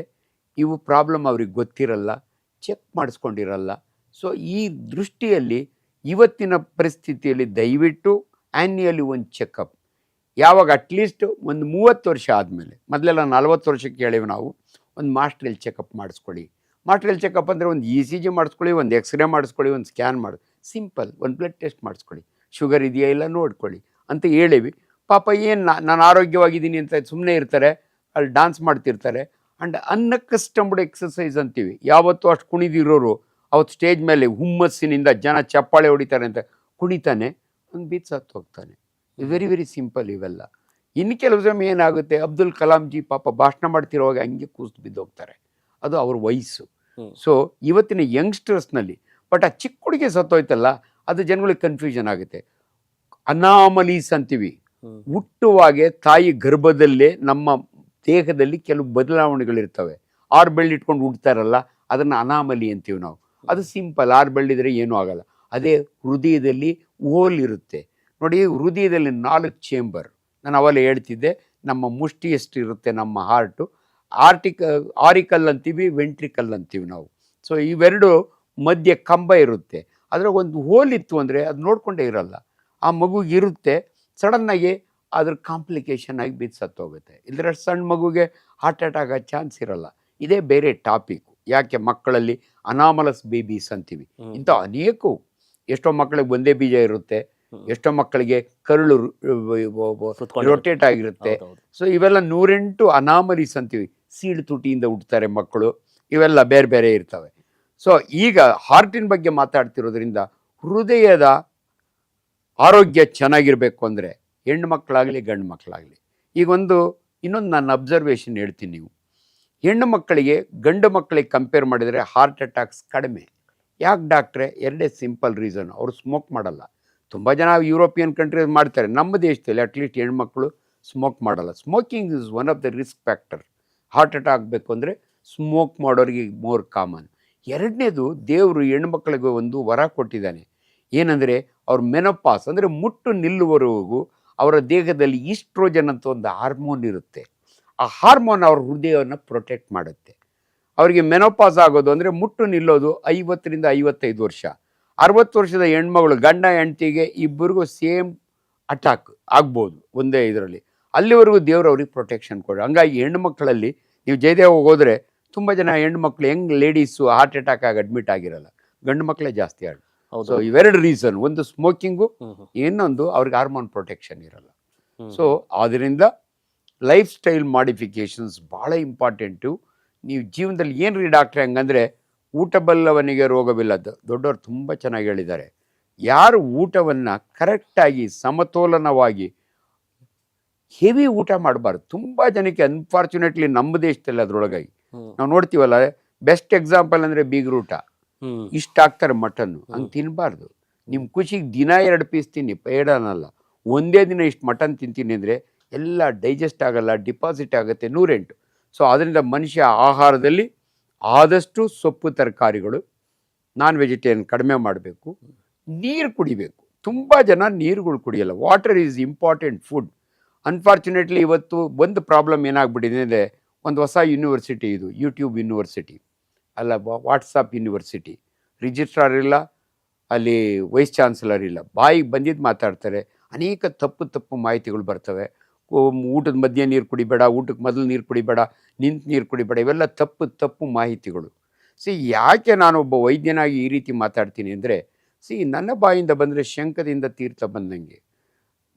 ಇವು ಪ್ರಾಬ್ಲಮ್ ಅವ್ರಿಗೆ ಗೊತ್ತಿರಲ್ಲ, ಚೆಕ್ ಮಾಡಿಸ್ಕೊಂಡಿರಲ್ಲ. ಸೊ ಈ ದೃಷ್ಟಿಯಲ್ಲಿ ಇವತ್ತಿನ ಪರಿಸ್ಥಿತಿಯಲ್ಲಿ ದಯವಿಟ್ಟು ಆ್ಯನ್ಯಲಿ ಒಂದು ಚೆಕಪ್, ಯಾವಾಗ ಅಟ್ಲೀಸ್ಟ್ ಒಂದು 30 ವರ್ಷ ಆದಮೇಲೆ, ಮೊದಲೆಲ್ಲ 40 ವರ್ಷಕ್ಕೆ ಹೇಳಿವಿ ನಾವು, ಒಂದು ಮಾಸ್ಟ್ರಿಯಲ್ ಚೆಕಪ್ ಮಾಡಿಸ್ಕೊಳ್ಳಿ. ಮಾಸ್ಟ್ರಿಯಲ್ ಚೆಕಪ್ ಅಂದರೆ ಒಂದು ECG ಮಾಡಿಸ್ಕೊಳ್ಳಿ, ಒಂದು ಎಕ್ಸ್ರೇ ಮಾಡಿಸ್ಕೊಳ್ಳಿ, ಒಂದು ಸ್ಕ್ಯಾನ್ ಮಾಡಿ, ಸಿಂಪಲ್ ಒಂದು ಬ್ಲಡ್ ಟೆಸ್ಟ್ ಮಾಡಿಸ್ಕೊಳ್ಳಿ, ಶುಗರ್ ಇದೆಯಾ ಇಲ್ಲ ನೋಡ್ಕೊಳ್ಳಿ ಅಂತ ಹೇಳಿವಿ. ಪಾಪ ಏನು ನಾನು ಆರೋಗ್ಯವಾಗಿದ್ದೀನಿ ಅಂತ ಸುಮ್ಮನೆ ಇರ್ತಾರೆ, ಅಲ್ಲಿ ಡ್ಯಾನ್ಸ್ ಮಾಡ್ತಿರ್ತಾರೆ. ಆ್ಯಂಡ್ ಅನ್ಅಕಸ್ಟಮ್ಡ್ ಎಕ್ಸಸೈಸ್ ಅಂತೀವಿ. ಯಾವತ್ತೂ ಅಷ್ಟು ಕುಣಿದಿರೋರು ಅವತ್ತು ಸ್ಟೇಜ್ ಮೇಲೆ ಹುಮ್ಮಸ್ಸಿನಿಂದ ಜನ ಚಪ್ಪಾಳೆ ಹೊಡಿತಾರೆ ಅಂತ ಕುಣಿತಾನೆ, ಒಂದು ಬೀಚ್ ಸತ್ತು ಹೋಗ್ತಾನೆ. ವೆರಿ ವೆರಿ ಸಿಂಪಲ್ ಇವೆಲ್ಲ. ಇನ್ನು ಕೆಲವು ಸಮಯ ಏನಾಗುತ್ತೆ, ಅಬ್ದುಲ್ ಕಲಾಂಜಿ ಪಾಪ ಭಾಷಣ ಮಾಡ್ತಿರೋವಾಗ ಹಂಗೆ ಕೂಸ್ತು ಬಿದ್ದೋಗ್ತಾರೆ, ಅದು ಅವ್ರ ವಯಸ್ಸು. ಸೊ ಇವತ್ತಿನ ಯಂಗ್ಸ್ಟರ್ಸ್ನಲ್ಲಿ ಬಟ್ ಆ ಚಿಕ್ಕ ಹುಡುಗಿ ಸತ್ತೋಯ್ತಲ್ಲ, ಅದು ಜನಗಳಿಗೆ ಕನ್ಫ್ಯೂಷನ್ ಆಗುತ್ತೆ. ಅನಾಮಲೀಸ್ ಅಂತೀವಿ. ಹುಟ್ಟುವಾಗೆ ತಾಯಿ ಗರ್ಭದಲ್ಲೇ ನಮ್ಮ ದೇಹದಲ್ಲಿ ಕೆಲವು ಬದಲಾವಣೆಗಳಿರ್ತವೆ. 6 ಬೆಳ್ಳಿ ಇಟ್ಕೊಂಡು ಹುಡ್ತಾರಲ್ಲ, ಅದನ್ನು ಅನಾಮಲಿ ಅಂತೀವಿ ನಾವು. ಅದು ಸಿಂಪಲ್, 6 ಬೆಳ್ಳಿದ್ರೆ ಏನೂ ಆಗಲ್ಲ. ಅದೇ ಹೃದಯದಲ್ಲಿ ಹೋಲ್ ಇರುತ್ತೆ ನೋಡಿ. ಹೃದಯದಲ್ಲಿ 4 ಚೇಂಬರ್, ನಾನು ಅವೆಲ್ಲ ಹೇಳ್ತಿದ್ದೆ. ನಮ್ಮ ಮುಷ್ಟಿ ಎಷ್ಟು ಇರುತ್ತೆ ನಮ್ಮ ಹಾರ್ಟು, ಆರಿಕಲ್ ಅಂತೀವಿ, ವೆಂಟ್ರಿಕಲ್ ಅಂತೀವಿ ನಾವು. ಸೊ ಇವೆರಡು ಮಧ್ಯೆ ಕಂಬ ಇರುತ್ತೆ. ಅದ್ರಾಗ ಒಂದು ಹೋಲ್ ಇತ್ತು ಅಂದರೆ ಅದು ನೋಡಿಕೊಂಡೇ ಇರಲ್ಲ, ಆ ಮಗುಗಿರುತ್ತೆ. ಸಡನ್ನಾಗಿ ಅದ್ರ ಕಾಂಪ್ಲಿಕೇಶನ್ ಆಗಿ ಬಿದ್ದು ಸತ್ತೋಗುತ್ತೆ. ಇಲ್ಲದ್ರೆ ಸಣ್ಣ ಮಗುಗೆ ಹಾರ್ಟ್ ಅಟ್ಯಾಕ್ ಆಗೋ ಚಾನ್ಸ್ ಇರಲ್ಲ. ಇದೇ ಬೇರೆ ಟಾಪಿಕ್. ಯಾಕೆ ಮಕ್ಕಳಲ್ಲಿ ಅನಾಮಲಸ್ ಬೇಬೀಸ್ ಅಂತೀವಿ. ಇಂಥ ಅನೇಕವು, ಎಷ್ಟೋ ಮಕ್ಕಳಿಗೆ ಒಂದೇ ಬೀಜ ಇರುತ್ತೆ, ಎಷ್ಟೋ ಮಕ್ಕಳಿಗೆ ಕರುಳು ರೊಟೇಟ್ ಆಗಿರುತ್ತೆ. ಸೊ ಇವೆಲ್ಲ 108 ಅನಾಮಲೀಸ್ ಅಂತೀವಿ. ಸೀಳು ತುಟಿಯಿಂದ ಹುಡ್ತಾರೆ ಮಕ್ಕಳು, ಇವೆಲ್ಲ ಬೇರೆ ಬೇರೆ ಇರ್ತವೆ. ಸೊ ಈಗ ಹಾರ್ಟಿನ ಬಗ್ಗೆ ಮಾತಾಡ್ತಿರೋದ್ರಿಂದ ಹೃದಯದ ಆರೋಗ್ಯ ಚೆನ್ನಾಗಿರಬೇಕು ಅಂದರೆ ಹೆಣ್ಣು ಮಕ್ಕಳಾಗಲಿ ಗಂಡು ಮಕ್ಕಳಾಗಲಿ, ಈಗ ಇನ್ನೊಂದು ನಾನು ಅಬ್ಸರ್ವೇಷನ್ ಹೇಳ್ತೀನಿ. ನೀವು ಹೆಣ್ಣು ಮಕ್ಕಳಿಗೆ ಗಂಡು ಮಕ್ಕಳಿಗೆ ಕಂಪೇರ್ ಮಾಡಿದರೆ ಹಾರ್ಟ್ ಅಟ್ಯಾಕ್ಸ್ ಕಡಿಮೆ. ಯಾಕೆ ಡಾಕ್ಟ್ರೆ? ಎರಡೇ ಸಿಂಪಲ್ ರೀಸನ್. ಅವರು ಸ್ಮೋಕ್ ಮಾಡಲ್ಲ. ತುಂಬ ಜನ ಯುರೋಪಿಯನ್ ಕಂಟ್ರೀಸ್ ಮಾಡ್ತಾರೆ, ನಮ್ಮ ದೇಶದಲ್ಲಿ ಅಟ್ಲೀಸ್ಟ್ ಹೆಣ್ಮಕ್ಳು ಸ್ಮೋಕ್ ಮಾಡಲ್ಲ. Smoking is one of the risk factor. Heart attack ಆಗಬೇಕು ಅಂದರೆ ಸ್ಮೋಕ್ ಮಾಡೋರಿಗೆ ಮೋರ್ ಕಾಮನ್. ಎರಡನೇದು, ದೇವರು ಹೆಣ್ಮಕ್ಳಿಗೆ ಒಂದು ವರ ಕೊಟ್ಟಿದ್ದಾನೆ. ಏನಂದರೆ ಅವ್ರ ಮೆನೋಪಾಸ್ ಅಂದರೆ ಮುಟ್ಟು ನಿಲ್ಲುವವರೆಗೂ ಅವರ ದೇಹದಲ್ಲಿ ಈಸ್ಟ್ರೋಜನ್ ಅಂತ ಒಂದು ಹಾರ್ಮೋನ್ ಇರುತ್ತೆ. ಆ ಹಾರ್ಮೋನ್ ಅವ್ರ ಹೃದಯವನ್ನು ಪ್ರೊಟೆಕ್ಟ್ ಮಾಡುತ್ತೆ. ಅವರಿಗೆ ಮೆನೋಪಾಸ್ ಆಗೋದು ಅಂದರೆ ಮುಟ್ಟು ನಿಲ್ಲೋದು 50ರಿಂದ 55 ವರ್ಷ. 60 ವರ್ಷದ ಹೆಣ್ಮಗಳು ಗಂಡ ಹೆಂಡತಿಗೆ ಇಬ್ಬರಿಗೂ ಸೇಮ್ ಅಟ್ಯಾಕ್ ಆಗ್ಬೋದು ಒಂದೇ ಇದರಲ್ಲಿ. ಅಲ್ಲಿವರೆಗೂ ದೇವರು ಅವ್ರಿಗೆ ಪ್ರೊಟೆಕ್ಷನ್ ಕೊಡಿ. ಹಂಗಾಗಿ ಹೆಣ್ಣು ಮಕ್ಕಳಲ್ಲಿ ನೀವು ಜಯದೇವ ಹೋದರೆ ತುಂಬ ಜನ ಹೆಣ್ಮಕ್ಳು ಲೇಡೀಸು ಹಾರ್ಟ್ ಅಟ್ಯಾಕ್ ಆಗಿ ಅಡ್ಮಿಟ್ ಆಗಿರಲ್ಲ, ಗಂಡು ಮಕ್ಕಳೇ ಜಾಸ್ತಿ ಆಗಿ. ಸೊ ಇವೆರಡು ರೀಸನ್, ಒಂದು ಸ್ಮೋಕಿಂಗು, ಇನ್ನೊಂದು ಅವ್ರಿಗೆ ಹಾರ್ಮೋನ್ ಪ್ರೊಟೆಕ್ಷನ್ ಇರಲ್ಲ. ಸೊ ಅದರಿಂದ ಲೈಫ್ ಸ್ಟೈಲ್ ಮಾಡಿಫಿಕೇಶನ್ಸ್ ಭಾಳ ಇಂಪಾರ್ಟೆಂಟು. ನೀವು ಜೀವನದಲ್ಲಿ ಏನು ರೀ ಡಾಕ್ಟ್ರೆ ಹಂಗಂದರೆ ಊಟ ಬಲ್ಲವನಿಗೆ ರೋಗವಿಲ್ಲ. ದೊಡ್ಡವರು ತುಂಬ ಚೆನ್ನಾಗಿ ಹೇಳಿದ್ದಾರೆ. ಯಾರು ಊಟವನ್ನು ಕರೆಕ್ಟಾಗಿ ಸಮತೋಲನವಾಗಿ ಹೆವಿ ಊಟ ಮಾಡಬಾರ್ದು. ತುಂಬ ಜನಕ್ಕೆ ಅನ್ಫಾರ್ಚುನೇಟ್ಲಿ ನಮ್ಮ ದೇಶದಲ್ಲಿ ಅದರೊಳಗಾಗಿ ನಾವು ನೋಡ್ತೀವಲ್ಲ, ಬೆಸ್ಟ್ ಎಕ್ಸಾಂಪಲ್ ಅಂದರೆ ಬೀಗ್ರೂಟ. ಇಷ್ಟ ಆಗ್ತಾರೆ ಮಟನ್ನು, ಹಂಗೆ ತಿನ್ನಬಾರ್ದು. ನಿಮ್ಮ ಖುಷಿಗೆ ದಿನ 2 ಪೀಸ್ ತಿನ್ನಿ, ಬೇಡನಲ್ಲ. ಒಂದೇ ದಿನ ಇಷ್ಟು ಮಟನ್ ತಿಂತೀನಿ ಅಂದರೆ ಎಲ್ಲ ಡೈಜೆಸ್ಟ್ ಆಗಲ್ಲ, ಡಿಪಾಸಿಟ್ ಆಗುತ್ತೆ 108. ಸೊ ಅದರಿಂದ ಮನುಷ್ಯ ಆಹಾರದಲ್ಲಿ ಆದಷ್ಟು ಸೊಪ್ಪು ತರಕಾರಿಗಳು, ನಾನ್ ವೆಜಿಟೇರಿಯನ್ ಕಡಿಮೆ ಮಾಡಬೇಕು, ನೀರು ಕುಡಿಬೇಕು. ತುಂಬ ಜನ ನೀರುಗಳು ಕುಡಿಯಲ್ಲ. Water is important food. Unfortunately ಇವತ್ತು ಒಂದು ಪ್ರಾಬ್ಲಮ್ ಏನಾಗ್ಬಿಟ್ಟಿದೆ ಅಂದರೆ, ಒಂದು ಹೊಸ ಯೂನಿವರ್ಸಿಟಿ ಇದು, ಯೂಟ್ಯೂಬ್ ಯೂನಿವರ್ಸಿಟಿ ಅಲ್ಲ, ವಾಟ್ಸಪ್ ಯೂನಿವರ್ಸಿಟಿ. ರಿಜಿಸ್ಟ್ರಾರ್ ಇಲ್ಲ, ಅಲ್ಲಿ ವೈಸ್ ಚಾನ್ಸಲರ್ ಇಲ್ಲ, ಬಾಯಿಗೆ ಬಂದಿದ್ದು ಮಾತಾಡ್ತಾರೆ. ಅನೇಕ ತಪ್ಪು ಮಾಹಿತಿಗಳು ಬರ್ತವೆ. ಊಟದ ಮಧ್ಯೆ ನೀರು ಕುಡಿಬೇಡ, ಊಟಕ್ಕೆ ಮೊದಲು ನೀರು ಕುಡಿಬೇಡ, ನಿಂತು ನೀರು ಕುಡಿಬೇಡ, ಇವೆಲ್ಲ ತಪ್ಪು ಮಾಹಿತಿಗಳು. ಯಾಕೆ ನಾನೊಬ್ಬ ವೈದ್ಯನಾಗಿ ಈ ರೀತಿ ಮಾತಾಡ್ತೀನಿ ಅಂದರೆ, ನನ್ನ ಬಾಯಿಂದ ಬಂದರೆ ಶಂಕದಿಂದ ತೀರ್ಥ ಬಂದಂಗೆ.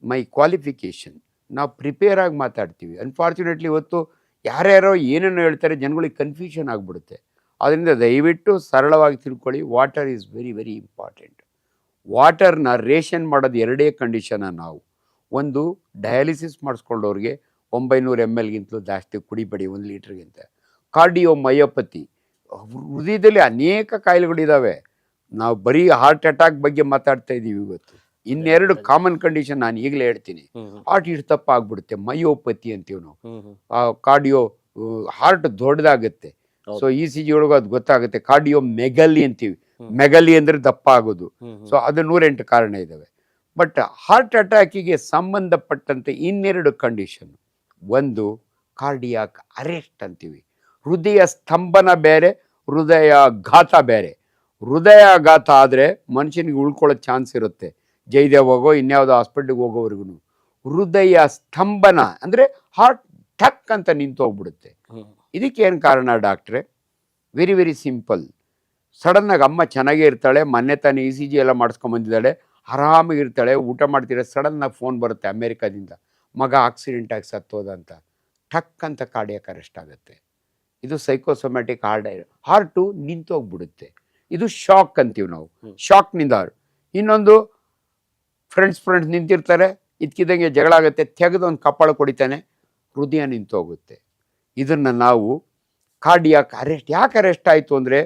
ಮೈ ಕ್ವಾಲಿಫಿಕೇಷನ್, ನಾವು ಪ್ರಿಪೇರ್ ಆಗಿ ಮಾತಾಡ್ತೀವಿ. ಅನ್ಫಾರ್ಚುನೇಟ್ಲಿ ಇವತ್ತು ಯಾರ್ಯಾರೋ ಏನೇನೋ ಹೇಳ್ತಾರೆ, ಜನಗಳಿಗೆ ಕನ್ಫ್ಯೂಷನ್ ಆಗಿಬಿಡುತ್ತೆ. ಅದರಿಂದ ದಯವಿಟ್ಟು ಸರಳವಾಗಿ ತಿಳ್ಕೊಳ್ಳಿ, water is very very important. ವಾಟರ್ನ ರೇಷನ್ ಮಾಡೋದು 2 ಕಂಡೀಷನ್ನ ನಾವು. ಒಂದು, ಡಯಾಲಿಸಿಸ್ ಮಾಡಿಸ್ಕೊಂಡವ್ರಿಗೆ 900 ml ಜಾಸ್ತಿ ಕುಡಿಬೇಡಿ 1 ಲೀಟ್ರಿಗಿಂತ. ಕಾರ್ಡಿಯೋಮಯೋಪತಿ, ಹೃದಯದಲ್ಲಿ ಅನೇಕ ಕಾಯಿಲೆಗಳಿದ್ದಾವೆ. ನಾವು ಬರೀ ಹಾರ್ಟ್ ಅಟ್ಯಾಕ್ ಬಗ್ಗೆ ಮಾತಾಡ್ತಾ ಇದ್ದೀವಿ ಇವತ್ತು. ಇನ್ನೆರಡು ಕಾಮನ್ ಕಂಡೀಷನ್ ನಾನು ಈಗಲೇ ಹೇಳ್ತೀನಿ. ಹಾರ್ಟ್ ಇಷ್ಟು ತಪ್ಪ ಆಗ್ಬಿಡುತ್ತೆ, ಮಯೋಪತಿ ಅಂತೀವಿ ನಾವು. ಕಾರ್ಡಿಯೋ, ಹಾರ್ಟ್ ದೊಡ್ಡದಾಗುತ್ತೆ. ಸೊ ECG ಒಳಗೂ ಅದು ಗೊತ್ತಾಗುತ್ತೆ. ಕಾರ್ಡಿಯೋ ಮೆಗಲಿ ಅಂತೀವಿ, ಮೆಗಲಿ ಅಂದರೆ ದಪ್ಪ ಆಗೋದು. ಸೊ ಅದು 108 ಕಾರಣ ಇದ್ದಾವೆ. ಬಟ್ ಹಾರ್ಟ್ ಅಟ್ಯಾಕಿಗೆ ಸಂಬಂಧಪಟ್ಟಂತೆ ಇನ್ನೆರಡು ಕಂಡೀಷನ್. ಒಂದು, ಕಾರ್ಡಿಯಾಕ್ ಅರೆಸ್ಟ್ ಅಂತೀವಿ. ಹೃದಯ ಸ್ತಂಭನ ಬೇರೆ, ಹೃದಯಾಘಾತ ಬೇರೆ. ಹೃದಯಾಘಾತ ಆದರೆ ಮನುಷ್ಯನಿಗೆ ಉಳ್ಕೊಳ್ಳೋ ಚಾನ್ಸ್ ಇರುತ್ತೆ, ಜಯದೇವ್ ಹೋಗೋ ಇನ್ಯಾವುದೋ ಹಾಸ್ಪಿಟ್ಲಿಗೆ ಹೋಗೋವರೆಗೂ. ಹೃದಯ ಸ್ತಂಭನ ಅಂದರೆ ಹಾರ್ಟ್ ಟಕ್ ಅಂತ ನಿಂತು ಹೋಗ್ಬಿಡುತ್ತೆ. ಇದಕ್ಕೇನು ಕಾರಣ ಡಾಕ್ಟ್ರೆ? Very very simple. ಸಡನ್ನಾಗಿ ಅಮ್ಮ ಚೆನ್ನಾಗೇ ಇರ್ತಾಳೆ, ಮೊನ್ನೆ ತಾನೇ ECG ಎಲ್ಲ ಮಾಡಿಸ್ಕೊಂಬಂದಿದ್ದಾಳೆ, ಆರಾಮಾಗಿರ್ತಾಳೆ, ಊಟ ಮಾಡ್ತೀರ, ಸಡನ್ನಾಗಿ ಫೋನ್ ಬರುತ್ತೆ ಅಮೇರಿಕಾದಿಂದ, ಮಗ ಆಕ್ಸಿಡೆಂಟ್ ಆಗಿ ಸತ್ತೋದ ಅಂತ. ಟಕ್ ಅಂತ ಕಾರ್ಡಿಯಾಕ್ ಅರೆಸ್ಟ್ ಆಗುತ್ತೆ. ಇದು ಸೈಕೋಸೊಮ್ಯಾಟಿಕ್ ಹಾರ್ಟು ನಿಂತೋಗ್ಬಿಡುತ್ತೆ. ಇದು ಶಾಕ್ ಅಂತೀವಿ ನಾವು, ಶಾಕ್ನಿಂದ. ಇನ್ನೊಂದು, ಫ್ರೆಂಡ್ಸ್ ನಿಂತಿರ್ತಾರೆ, ಇದ್ಕಿದ್ದಂಗೆ ಜಗಳ ಆಗುತ್ತೆ, ತೆಗೆದು ಒಂದು ಕಪಾಳ ಕೊಡಿತಾನೆ, ಹೃದಯ ನಿಂತೋಗುತ್ತೆ. ಇದನ್ನು ನಾವು ಕಾರ್ಡಿಯಾಕ್ ಅರೆಸ್ಟ್. ಯಾಕೆ ಅರೆಸ್ಟ್ ಆಯಿತು ಅಂದರೆ,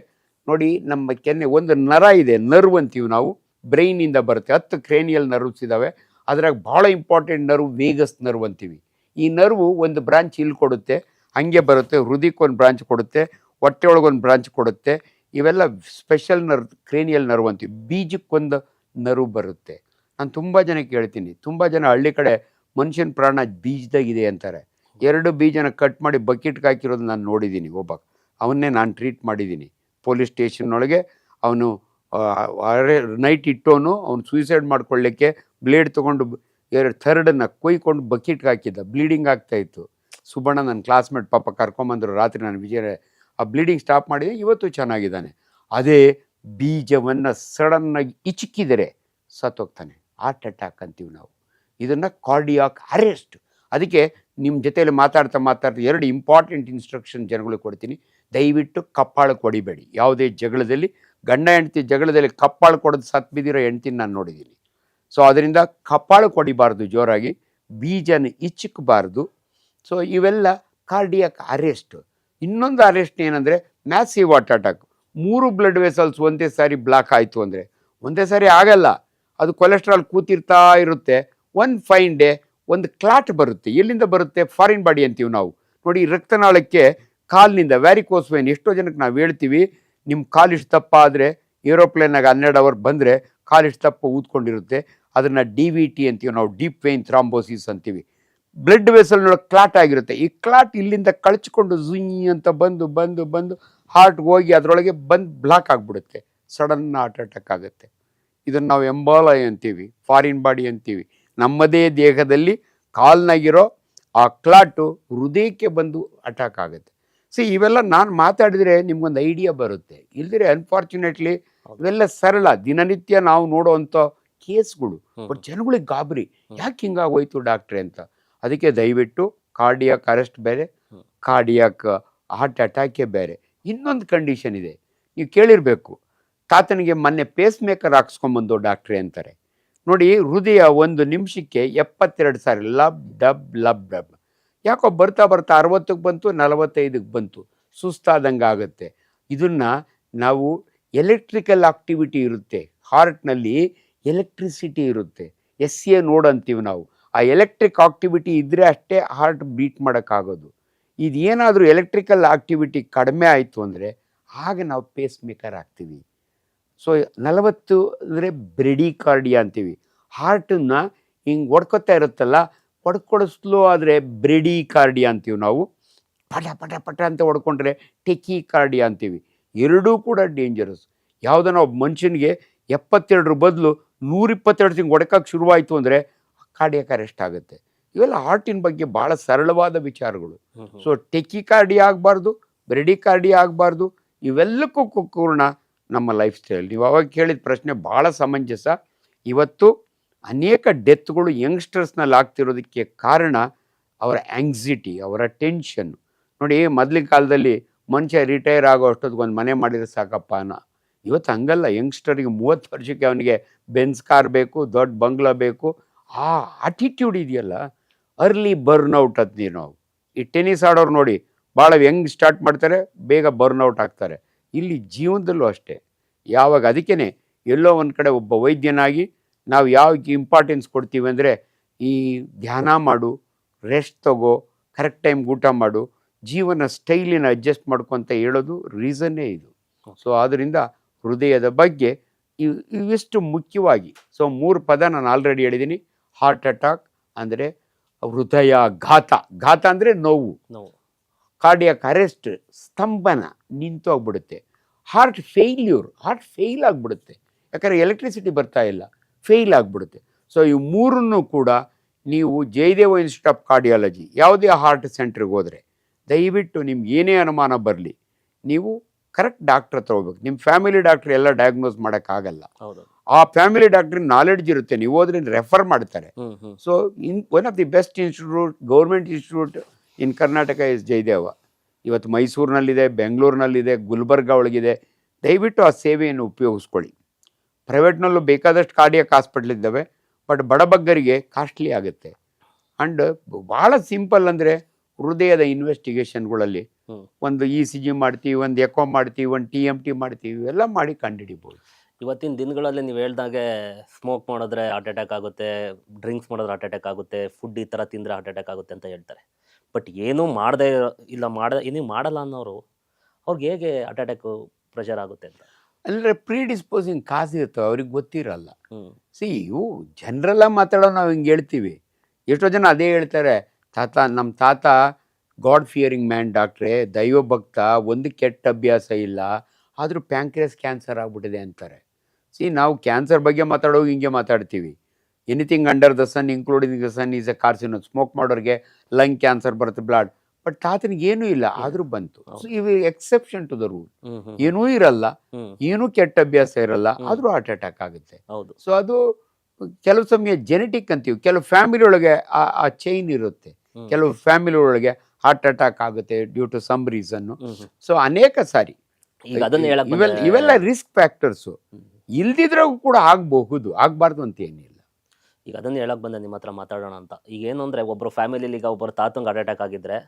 ನೋಡಿ ನಮ್ಮ ಕೆನ್ನೆ ಒಂದು ನರ ಇದೆ, ನರ್ವ್ ಅಂತೀವಿ ನಾವು, ಬ್ರೈನಿಂದ ಬರುತ್ತೆ. 10 ಕ್ರೇನಿಯಲ್ ನರ್ವ್ಸ್ ಇದ್ದಾವೆ. ಅದ್ರಾಗ ಭಾಳ ಇಂಪಾರ್ಟೆಂಟ್ ನರ್ವ್ ವೇಗಸ್ ನರ್ವ್ ಅಂತೀವಿ. ಈ ನರ್ವು ಒಂದು ಬ್ರಾಂಚ್ ಇಲ್ಲಿ ಕೊಡುತ್ತೆ, ಹಂಗೆ ಬರುತ್ತೆ, ಹೃದಯಕ್ಕೊಂದು ಬ್ರಾಂಚ್ ಕೊಡುತ್ತೆ, ಹೊಟ್ಟೆ ಒಳಗೊಂದು ಬ್ರಾಂಚ್ ಕೊಡುತ್ತೆ. ಇವೆಲ್ಲ ಸ್ಪೆಷಲ್ ನರ್ವ್, ಕ್ರೇನಿಯಲ್ ನರ್ವ್ ಅಂತೀವಿ. ಬೀಜಕ್ಕೊಂದು ನರ್ವ್ ಬರುತ್ತೆ. ನಾನು ತುಂಬ ಜನಕ್ಕೆ ಹೇಳ್ತೀನಿ, ತುಂಬ ಜನ ಹಳ್ಳಿ ಕಡೆ ಮನುಷ್ಯನ ಪ್ರಾಣ ಬೀಜದಾಗಿದೆ ಅಂತಾರೆ. 2 ಬೀಜನ ಕಟ್ ಮಾಡಿ ಬಕೆಟ್ಗೆ ಹಾಕಿರೋದು ನಾನು ನೋಡಿದ್ದೀನಿ. ಅವನ್ನೇ ನಾನು ಟ್ರೀಟ್ ಮಾಡಿದ್ದೀನಿ. ಪೊಲೀಸ್ ಸ್ಟೇಷನ್ನೊಳಗೆ ಅವನು ನೈಟ್ ಇಟ್ಟೋನು, ಅವನು ಸೂಸೈಡ್ ಮಾಡ್ಕೊಳ್ಳಿಕ್ಕೆ ಬ್ಲೇಡ್ ತೊಗೊಂಡು ಥರ್ಡನ್ನು ಕೊಯ್ಕೊಂಡು ಬಕೆಟ್ಗೆ ಹಾಕಿದ್ದ, ಬ್ಲೀಡಿಂಗ್ ಆಗ್ತಾಯಿತ್ತು. ಸುಬ್ಬಣ್ಣ ನನ್ನ ಕ್ಲಾಸ್ಮೇಟ್ ಪಾಪ ಕರ್ಕೊಂಬಂದರು ರಾತ್ರಿ, ನಾನು ವಿಜಯ ಆ ಬ್ಲೀಡಿಂಗ್ ಸ್ಟಾಪ್ ಮಾಡಿದೆ, ಇವತ್ತು ಚೆನ್ನಾಗಿದ್ದಾನೆ. ಅದೇ ಬೀಜವನ್ನು ಸಡನ್ನಾಗಿ ಇಚ್ಕಿದರೆ ಸತ್ತೋಗ್ತಾನೆ, ಹಾರ್ಟ್ ಅಟ್ಯಾಕ್ ಅಂತೀವಿ ನಾವು. ಇದನ್ನು ಕಾರ್ಡಿಯಾಕ್ ಅರೆಸ್ಟ್. ಅದಕ್ಕೆ ನಿಮ್ಮ ಜೊತೆಯಲ್ಲಿ ಮಾತಾಡ್ತಾ 2 ಇಂಪಾರ್ಟೆಂಟ್ ಇನ್ಸ್ಟ್ರಕ್ಷನ್ ಜನಗಳಿಗೆ ಕೊಡ್ತೀನಿ. ದಯವಿಟ್ಟು ಕಪ್ಪಾಳಕ್ಕೆ ಹೊಡಿಬೇಡಿ. ಯಾವುದೇ ಜಗಳದಲ್ಲಿ, ಗಂಡ ಹೆಂಡ್ತಿ ಜಗಳದಲ್ಲಿ ಕಪ್ಪಾಳ ಕೊಡೋದು ಸತ್ತು ಬಿದ್ದಿರೋ ಹೆಂಡ್ತಿನ ನಾನು ನೋಡಿದ್ದೀನಿ. ಸೊ ಅದರಿಂದ ಕಪ್ಪಾಳಕ್ಕೆ ಹೊಡಿಬಾರ್ದು, ಜೋರಾಗಿ ಬೀಜನ ಇಚ್ಚಕ್ಕಬಾರ್ದು. ಸೊ ಇವೆಲ್ಲ ಕಾರ್ಡಿಯಾಕ್ ಅರೆಸ್ಟ್. ಇನ್ನೊಂದು ಅರೆಸ್ಟ್ ಏನಂದರೆ massive heart attack. 3 blood vessels ಒಂದೇ ಸಾರಿ ಬ್ಲಾಕ್ ಆಯಿತು ಅಂದರೆ, ಒಂದೇ ಸಾರಿ ಆಗಲ್ಲ, ಅದು ಕೊಲೆಸ್ಟ್ರಾಲ್ ಕೂತಿರ್ತಾ ಇರುತ್ತೆ. ಒಂದು ಫೈನ್ ಡೇ ಒಂದು ಕ್ಲಾಟ್ ಬರುತ್ತೆ. ಎಲ್ಲಿಂದ ಬರುತ್ತೆ? ಫಾರಿನ್ ಬಾಡಿ ಅಂತೀವಿ ನಾವು. ನೋಡಿ, ರಕ್ತನಾಳಕ್ಕೆ ಕಾಲಿನಿಂದ ವ್ಯಾರಿಕೋಸ್ ವೇನ್. ಎಷ್ಟೋ ಜನಕ್ಕೆ ನಾವು ಹೇಳ್ತೀವಿ, ನಿಮ್ಮ ಕಾಲಿಷ್ಟು ತಪ್ಪ ಆದರೆ ಏರೋಪ್ಲೇನಾಗ 12 ಅವರ್ ಬಂದರೆ ಕಾಲಿಷ್ಟು ತಪ್ಪ ಊದ್ಕೊಂಡಿರುತ್ತೆ, ಅದನ್ನು ಡಿ ವಿ ಟಿ ಅಂತೀವಿ ನಾವು, ಡೀಪ್ ವೇನ್ ಥ್ರಾಂಬೋಸಿಸ್ ಅಂತೀವಿ. ಬ್ಲಡ್ ವೆಸಲ್ನೊಳಗೆ ಕ್ಲಾಟ್ ಆಗಿರುತ್ತೆ. ಈ ಕ್ಲಾಟ್ ಇಲ್ಲಿಂದ ಕಳಚಿಕೊಂಡು ಝುಯ್ ಅಂತ ಬಂದು ಬಂದು ಬಂದು ಹಾರ್ಟ್ಗೆ ಹೋಗಿ ಅದರೊಳಗೆ ಬಂದು ಬ್ಲಾಕ್ ಆಗಿಬಿಡುತ್ತೆ. ಸಡನ್ ಹಾರ್ಟ್ ಅಟ್ಯಾಕ್ ಆಗುತ್ತೆ. ಇದನ್ನು ನಾವು ಎಂಬಾಲೈ ಅಂತೀವಿ, ಫಾರಿನ್ ಬಾಡಿ ಅಂತೀವಿ. ನಮ್ಮದೇ ದೇಹದಲ್ಲಿ ಕಾಲ್ನಾಗಿರೋ ಆ ಕ್ಲಾಟು ಹೃದಯಕ್ಕೆ ಬಂದು ಅಟ್ಯಾಕ್ ಆಗುತ್ತೆ. ಇವೆಲ್ಲ ನಾನು ಮಾತಾಡಿದರೆ ನಿಮ್ಗೊಂದು ಐಡಿಯಾ ಬರುತ್ತೆ. ಇಲ್ದಿರೆ ಅನ್ಫಾರ್ಚುನೇಟ್ಲಿ ಇವೆಲ್ಲ ಸರಳ ದಿನನಿತ್ಯ ನಾವು ನೋಡೋವಂಥ ಕೇಸ್ಗಳು. ಬಟ್ ಜನಗಳಿಗೆ ಗಾಬರಿ, ಯಾಕೆ ಹಿಂಗಾಗೋಯ್ತು ಡಾಕ್ಟ್ರೆ ಅಂತ. ಅದಕ್ಕೆ ದಯವಿಟ್ಟು ಕಾರ್ಡಿಯಾಕ್ ಅರೆಸ್ಟ್ ಬೇರೆ, ಕಾರ್ಡಿಯಾಕ್ ಹಾರ್ಟ್ ಅಟ್ಯಾಕೇ ಬೇರೆ. ಇನ್ನೊಂದು ಕಂಡೀಷನ್ ಇದೆ, ನೀವು ಕೇಳಿರಬೇಕು. ತಾತನಿಗೆ ಮೊನ್ನೆ ಪೇಸ್ ಮೇಕರ್ ಹಾಕ್ಸ್ಕೊಂಬಂದು ಡಾಕ್ಟ್ರೆ ಅಂತಾರೆ. ನೋಡಿ, ಹೃದಯ 1 ನಿಮಿಷಕ್ಕೆ 72 ಸಾರಿ ಲಬ್ ಡಬ್ ಲಬ್ ಡಬ್. ಯಾಕೋ ಬರ್ತಾ ಬರ್ತಾ 60ಕ್ಕೆ ಬಂತು, 45ಕ್ಕೆ ಬಂತು, ಸುಸ್ತಾದಂಗೆ ಆಗುತ್ತೆ. ಇದನ್ನು ನಾವು ಎಲೆಕ್ಟ್ರಿಕಲ್ ಆಕ್ಟಿವಿಟಿ ಇರುತ್ತೆ, ಹಾರ್ಟ್ನಲ್ಲಿ ಎಲೆಕ್ಟ್ರಿಸಿಟಿ ಇರುತ್ತೆ, SA ನೋಡ್ ಅಂತೀವಿ ನಾವು. ಆ ಎಲೆಕ್ಟ್ರಿಕ್ ಆಕ್ಟಿವಿಟಿ ಇದ್ದರೆ ಅಷ್ಟೇ ಹಾರ್ಟ್ ಬೀಟ್ ಮಾಡೋಕ್ಕಾಗೋದು. ಇದೇನಾದರೂ ಎಲೆಕ್ಟ್ರಿಕಲ್ ಆಕ್ಟಿವಿಟಿ ಕಡಿಮೆ ಆಯಿತು ಅಂದರೆ ಆಗ ನಾವು ಪೇಸ್ ಮೇಕರ್ ಹಾಕ್ತೀವಿ. 40 ಅಂದರೆ ಬ್ರೆಡಿಕಾರ್ಡಿಯಾ ಅಂತೀವಿ. ಹಾರ್ಟನ್ನು ಹಿಂಗೆ ಹೊಡ್ಕೊತಾ ಇರುತ್ತಲ್ಲ, ಹೊಡ್ಕೊಡೋ ಸ್ಲೋ ಆದರೆ ಬ್ರೆಡಿಕಾರ್ಡಿಯಾ ಅಂತೀವಿ ನಾವು. ಪಟ ಪಟ ಪಟ ಅಂತ ಹೊಡ್ಕೊಂಡ್ರೆ ಟೆಕಿಕಾರ್ಡಿಯಾ ಅಂತೀವಿ. ಎರಡೂ ಕೂಡ ಡೇಂಜರಸ್. ಯಾವುದನ್ನ ಒಬ್ಬ ಮನುಷ್ಯನಿಗೆ 72 ಬದಲು 122 ಹಿಂಗೆ ಹೊಡ್ಕಕ್ಕೆ ಶುರುವಾಯಿತು ಅಂದರೆ ಕಾರ್ಡಿಯಾಕ್ ಅರೆಸ್ಟ್ ಆಗುತ್ತೆ. ಇವೆಲ್ಲ ಹಾರ್ಟಿನ ಬಗ್ಗೆ ಭಾಳ ಸರಳವಾದ ವಿಚಾರಗಳು. ಟೆಕಿಕಾರ್ಡಿಯಾ ಆಗಬಾರ್ದು, ಬ್ರೆಡಿಕಾರ್ಡಿಯಾ ಆಗಬಾರ್ದು. ಇವೆಲ್ಲಕ್ಕೂ ಕಾರಣ ನಮ್ಮ ಲೈಫ್ ಸ್ಟೈಲ್. ನೀವು ಅವಾಗ ಕೇಳಿದ ಪ್ರಶ್ನೆ ಭಾಳ ಸಮಂಜಸ. ಇವತ್ತು ಅನೇಕ ಡೆತ್ಗಳು ಯಂಗ್ಸ್ಟರ್ಸ್ನಲ್ಲಿ ಆಗ್ತಿರೋದಕ್ಕೆ ಕಾರಣ ಅವರ ಆ್ಯಂಗ್ಸಿಟಿ, ಅವರ ಟೆನ್ಷನ್. ನೋಡಿ, ಮೊದಲಿನ ಕಾಲದಲ್ಲಿ ಮನುಷ್ಯ ರಿಟೈರ್ ಆಗೋ ಅಷ್ಟೊತ್ತಿಗೆ ಒಂದು ಮನೆ ಮಾಡಿದ್ರೆ ಸಾಕಪ್ಪ ಅನ್ನೋ. ಇವತ್ತು ಹಂಗಲ್ಲ. ಯಂಗ್ಸ್ಟರಿಗೆ 30 ವರ್ಷಕ್ಕೆ ಅವನಿಗೆ ಬೆನ್ಸ್ ಕಾರ್ ಬೇಕು, ದೊಡ್ಡ ಬಂಗ್ಲಾ ಬೇಕು. ಆ ಆಟಿಟ್ಯೂಡ್ ಇದೆಯಲ್ಲ, ಅರ್ಲಿ ಬರ್ನ್ಔಟ್ ಅಂತೀವಿ ನಾವು. ಈ ಟೆನ್ನಿಸ್ ಆಡೋರು ನೋಡಿ, ಭಾಳ ಹೆಂಗ್ ಸ್ಟಾರ್ಟ್ ಮಾಡ್ತಾರೆ, ಬೇಗ ಬರ್ನ್ಔಟ್ ಆಗ್ತಾರೆ. ಇಲ್ಲಿ ಜೀವನದಲ್ಲೂ ಅಷ್ಟೇ. ಯಾವಾಗ ಅದಕ್ಕೇ ಎಲ್ಲೋ ಒಂದು ಕಡೆ ಒಬ್ಬ ವೈದ್ಯನಾಗಿ ನಾವು ಯಾವ ಇಂಪಾರ್ಟೆನ್ಸ್ ಕೊಡ್ತೀವಿ ಅಂದರೆ, ಈ ಧ್ಯಾನ ಮಾಡು, ರೆಸ್ಟ್ ತಗೋ, ಕರೆಕ್ಟ್ ಟೈಮ್ಗೆ ಊಟ ಮಾಡು, ಜೀವನ ಸ್ಟೈಲಿನ ಅಡ್ಜಸ್ಟ್ ಮಾಡ್ಕೊತ ಹೇಳೋದು ರೀಸನ್ನೇ ಇದು. ಆದ್ದರಿಂದ ಹೃದಯದ ಬಗ್ಗೆ ಇವಿಷ್ಟು ಮುಖ್ಯವಾಗಿ 3 ಪದ ನಾನು ಆಲ್ರೆಡಿ ಹೇಳಿದ್ದೀನಿ. ಹಾರ್ಟ್ ಅಟ್ಯಾಕ್ ಅಂದರೆ ಹೃದಯ ಘಾತ, ಘಾತ ಅಂದರೆ ನೋವು. ಕಾರ್ಡಿಯಾಕ್ ಅರೆಸ್ಟ್ ಸ್ತಂಭನ, ನಿಂತೋಗ್ಬಿಡುತ್ತೆ. ಹಾರ್ಟ್ ಫೇಲ್ಯೂರ್, ಹಾರ್ಟ್ ಫೇಲ್ ಆಗಿಬಿಡುತ್ತೆ. ಯಾಕಂದರೆ ಎಲೆಕ್ಟ್ರಿಸಿಟಿ ಬರ್ತಾ ಇಲ್ಲ, ಫೇಲ್ ಆಗಿಬಿಡುತ್ತೆ. ಇವು ಮೂರನ್ನು ಕೂಡ ನೀವು ಜಯದೇವ ಇನ್ಸ್ಟಿಟ್ಯೂಟ್ ಆಫ್ ಕಾರ್ಡಿಯಾಲಜಿ ಯಾವುದೇ ಹಾರ್ಟ್ ಸೆಂಟ್ರಿಗೆ ಹೋದರೆ ದಯವಿಟ್ಟು ನಿಮ್ಗೆ ಏನೇ ಅನುಮಾನ ಬರಲಿ, ನೀವು ಕರೆಕ್ಟ್ ಡಾಕ್ಟ್ರ್ ಹತ್ರ ಹೋಗ್ಬೇಕು. ನಿಮ್ಮ ಫ್ಯಾಮಿಲಿ ಡಾಕ್ಟ್ರ್ ಎಲ್ಲ ಡಯಾಗ್ನೋಸ್ ಮಾಡೋಕ್ಕಾಗಲ್ಲ. ಆ ಫ್ಯಾಮಿಲಿ ಡಾಕ್ಟ್ರಿಗೆ ನಾಲೆಡ್ಜ್ ಇರುತ್ತೆ, ನೀವು ಹೋದ್ರೆ ರೆಫರ್ ಮಾಡ್ತಾರೆ. One of the best institute, government institute in Karnataka is Jayadeva. ಇವತ್ತು ಮೈಸೂರಿನಲ್ಲಿದೆ, ಬೆಂಗಳೂರಿನಲ್ಲಿದೆ, ಗುಲ್ಬರ್ಗ ಒಳಗಿದೆ. ದಯವಿಟ್ಟು ಆ ಸೇವೆಯನ್ನು ಉಪಯೋಗಿಸ್ಕೊಳ್ಳಿ. ಪ್ರೈವೇಟ್ನಲ್ಲೂ ಬೇಕಾದಷ್ಟು ಕಾರ್ಡಿಯಾಕ್ ಹಾಸ್ಪಿಟ್ಲ್ ಇದ್ದಾವೆ, ಬಟ್ ಬಡಬಗ್ಗರಿಗೆ ಕಾಸ್ಟ್ಲಿ ಆಗುತ್ತೆ. ಆ್ಯಂಡ್ ಭಾಳ ಸಿಂಪಲ್ ಅಂದರೆ ಹೃದಯದ ಇನ್ವೆಸ್ಟಿಗೇಷನ್ಗಳಲ್ಲಿ ಒಂದು ECG ಮಾಡ್ತೀವಿ, ಒಂದು ಎಕೋ ಮಾಡ್ತೀವಿ, ಒಂದು TMT ಮಾಡ್ತೀವಿ, ಇವೆಲ್ಲ ಮಾಡಿ ಕಂಡುಹಿಡಿಬೋದು. ಇವತ್ತಿನ ದಿನಗಳಲ್ಲಿ ನೀವು ಹೇಳ್ದಾಗೆ ಸ್ಮೋಕ್ ಮಾಡಿದ್ರೆ ಹಾರ್ಟ್ ಅಟ್ಯಾಕ್ ಆಗುತ್ತೆ, ಡ್ರಿಂಕ್ಸ್ ಮಾಡಿದ್ರೆ ಹಾರ್ಟ್ ಅಟ್ಯಾಕ್ ಆಗುತ್ತೆ, ಫುಡ್ ಈ ಥರ ತಿಂದರೆ ಹಾರ್ಟ್ ಅಟ್ಯಾಕ್ ಆಗುತ್ತೆ ಅಂತ ಹೇಳ್ತಾರೆ. ಬಟ್ ಏನೂ ಮಾಡದೇ ಏನೂ ಮಾಡಲ್ಲ ಅನ್ನೋರು ಅವ್ರಿಗೆ ಹೇಗೆ ಹಾರ್ಟ್ ಅಟ್ಯಾಕು ಪ್ರೆಷರ್ ಆಗುತ್ತೆ ಅಂತ? ಅಂದರೆ ಪ್ರೀಡಿಸ್ಪೋಸಿಂಗ್ ಕಾಸ್ ಇರ್ತವೆ, ಅವ್ರಿಗೆ ಗೊತ್ತಿರಲ್ಲ. ಇವು ಜನರೆಲ್ಲ ಮಾತಾಡೋ ನಾವು ಹಿಂಗೆ ಹೇಳ್ತೀವಿ. ಎಷ್ಟೋ ಜನ ಅದೇ ಹೇಳ್ತಾರೆ, ನಮ್ಮ ತಾತ ಗಾಡ್ ಫಿಯರಿಂಗ್ ಮ್ಯಾನ್ ಡಾಕ್ಟ್ರೇ, ದೈವಭಕ್ತ, ಒಂದು ಕೆಟ್ಟ ಅಭ್ಯಾಸ ಇಲ್ಲ, ಆದರೂ ಪ್ಯಾಂಕ್ರಿಯಾಸ್ ಕ್ಯಾನ್ಸರ್ ಆಗ್ಬಿಟ್ಟಿದೆ ಅಂತಾರೆ. ನಾವು ಕ್ಯಾನ್ಸರ್ ಬಗ್ಗೆ ಮಾತಾಡೋವಾಗ ಹಿಂಗೆ ಮಾತಾಡ್ತೀವಿ. Anything under the sun including the sun is a carcinogens. Smoke ಮಾಡೋರಿಗೆ ಲಂಗ್ ಕ್ಯಾನ್ಸರ್ ಬರುತ್ತೆ, ಬ್ಲಡ್. ಬಟ್ ತಾತನಿಗೆ ಏನೂ ಇಲ್ಲ, ಆದರೂ ಬಂತು. ಇವು ಎಕ್ಸೆಪ್ಷನ್ ಟು ದ ರೂಲ್. ಏನೂ ಇರಲ್ಲ, ಏನೂ ಕೆಟ್ಟ ಅಭ್ಯಾಸ ಇರಲ್ಲ, ಆದರೂ ಹಾರ್ಟ್ ಅಟ್ಯಾಕ್ ಆಗುತ್ತೆ. ಅದು ಕೆಲವು ಸಮಯ ಜೆನೆಟಿಕ್ ಅಂತೀವಿ. ಕೆಲವು ಫ್ಯಾಮಿಲಿ ಒಳಗೆ ಆ ಚೈನ್ ಇರುತ್ತೆ. ಕೆಲವು ಫ್ಯಾಮಿಲಿ ಒಳಗೆ ಹಾರ್ಟ್ ಅಟ್ಯಾಕ್ ಆಗುತ್ತೆ ಡ್ಯೂ ಟು ಸಮ್ ರೀಸನ್ನು. ಅನೇಕ ಸಾರಿ ಇವೆಲ್ಲ ರಿಸ್ಕ್ ಫ್ಯಾಕ್ಟರ್ಸು. ಇಲ್ದಿದ್ರಾಗೂ ಕೂಡ ಆಗಬಹುದು, ಆಗಬಾರ್ದು ಅಂತ ಏನಿಲ್ಲ. ಈಗ ಅದನ್ನು ಹೇಳಕ್ಕೆ ಬಂದೆ ನಿಮ್ಮ ಹತ್ರ ಮಾತಾಡೋಣ ಅಂತ. ಈಗ ಏನು ಅಂದರೆ, ಒಬ್ಬರು ಫ್ಯಾಮಿಲಿಲಿ ಈಗ ಒಬ್ಬರು ತಾತಂಗೆ ಹಾರ್ಟ್ ಅಟ್ಯಾಕ್ ಆಗಿದ್ರೆ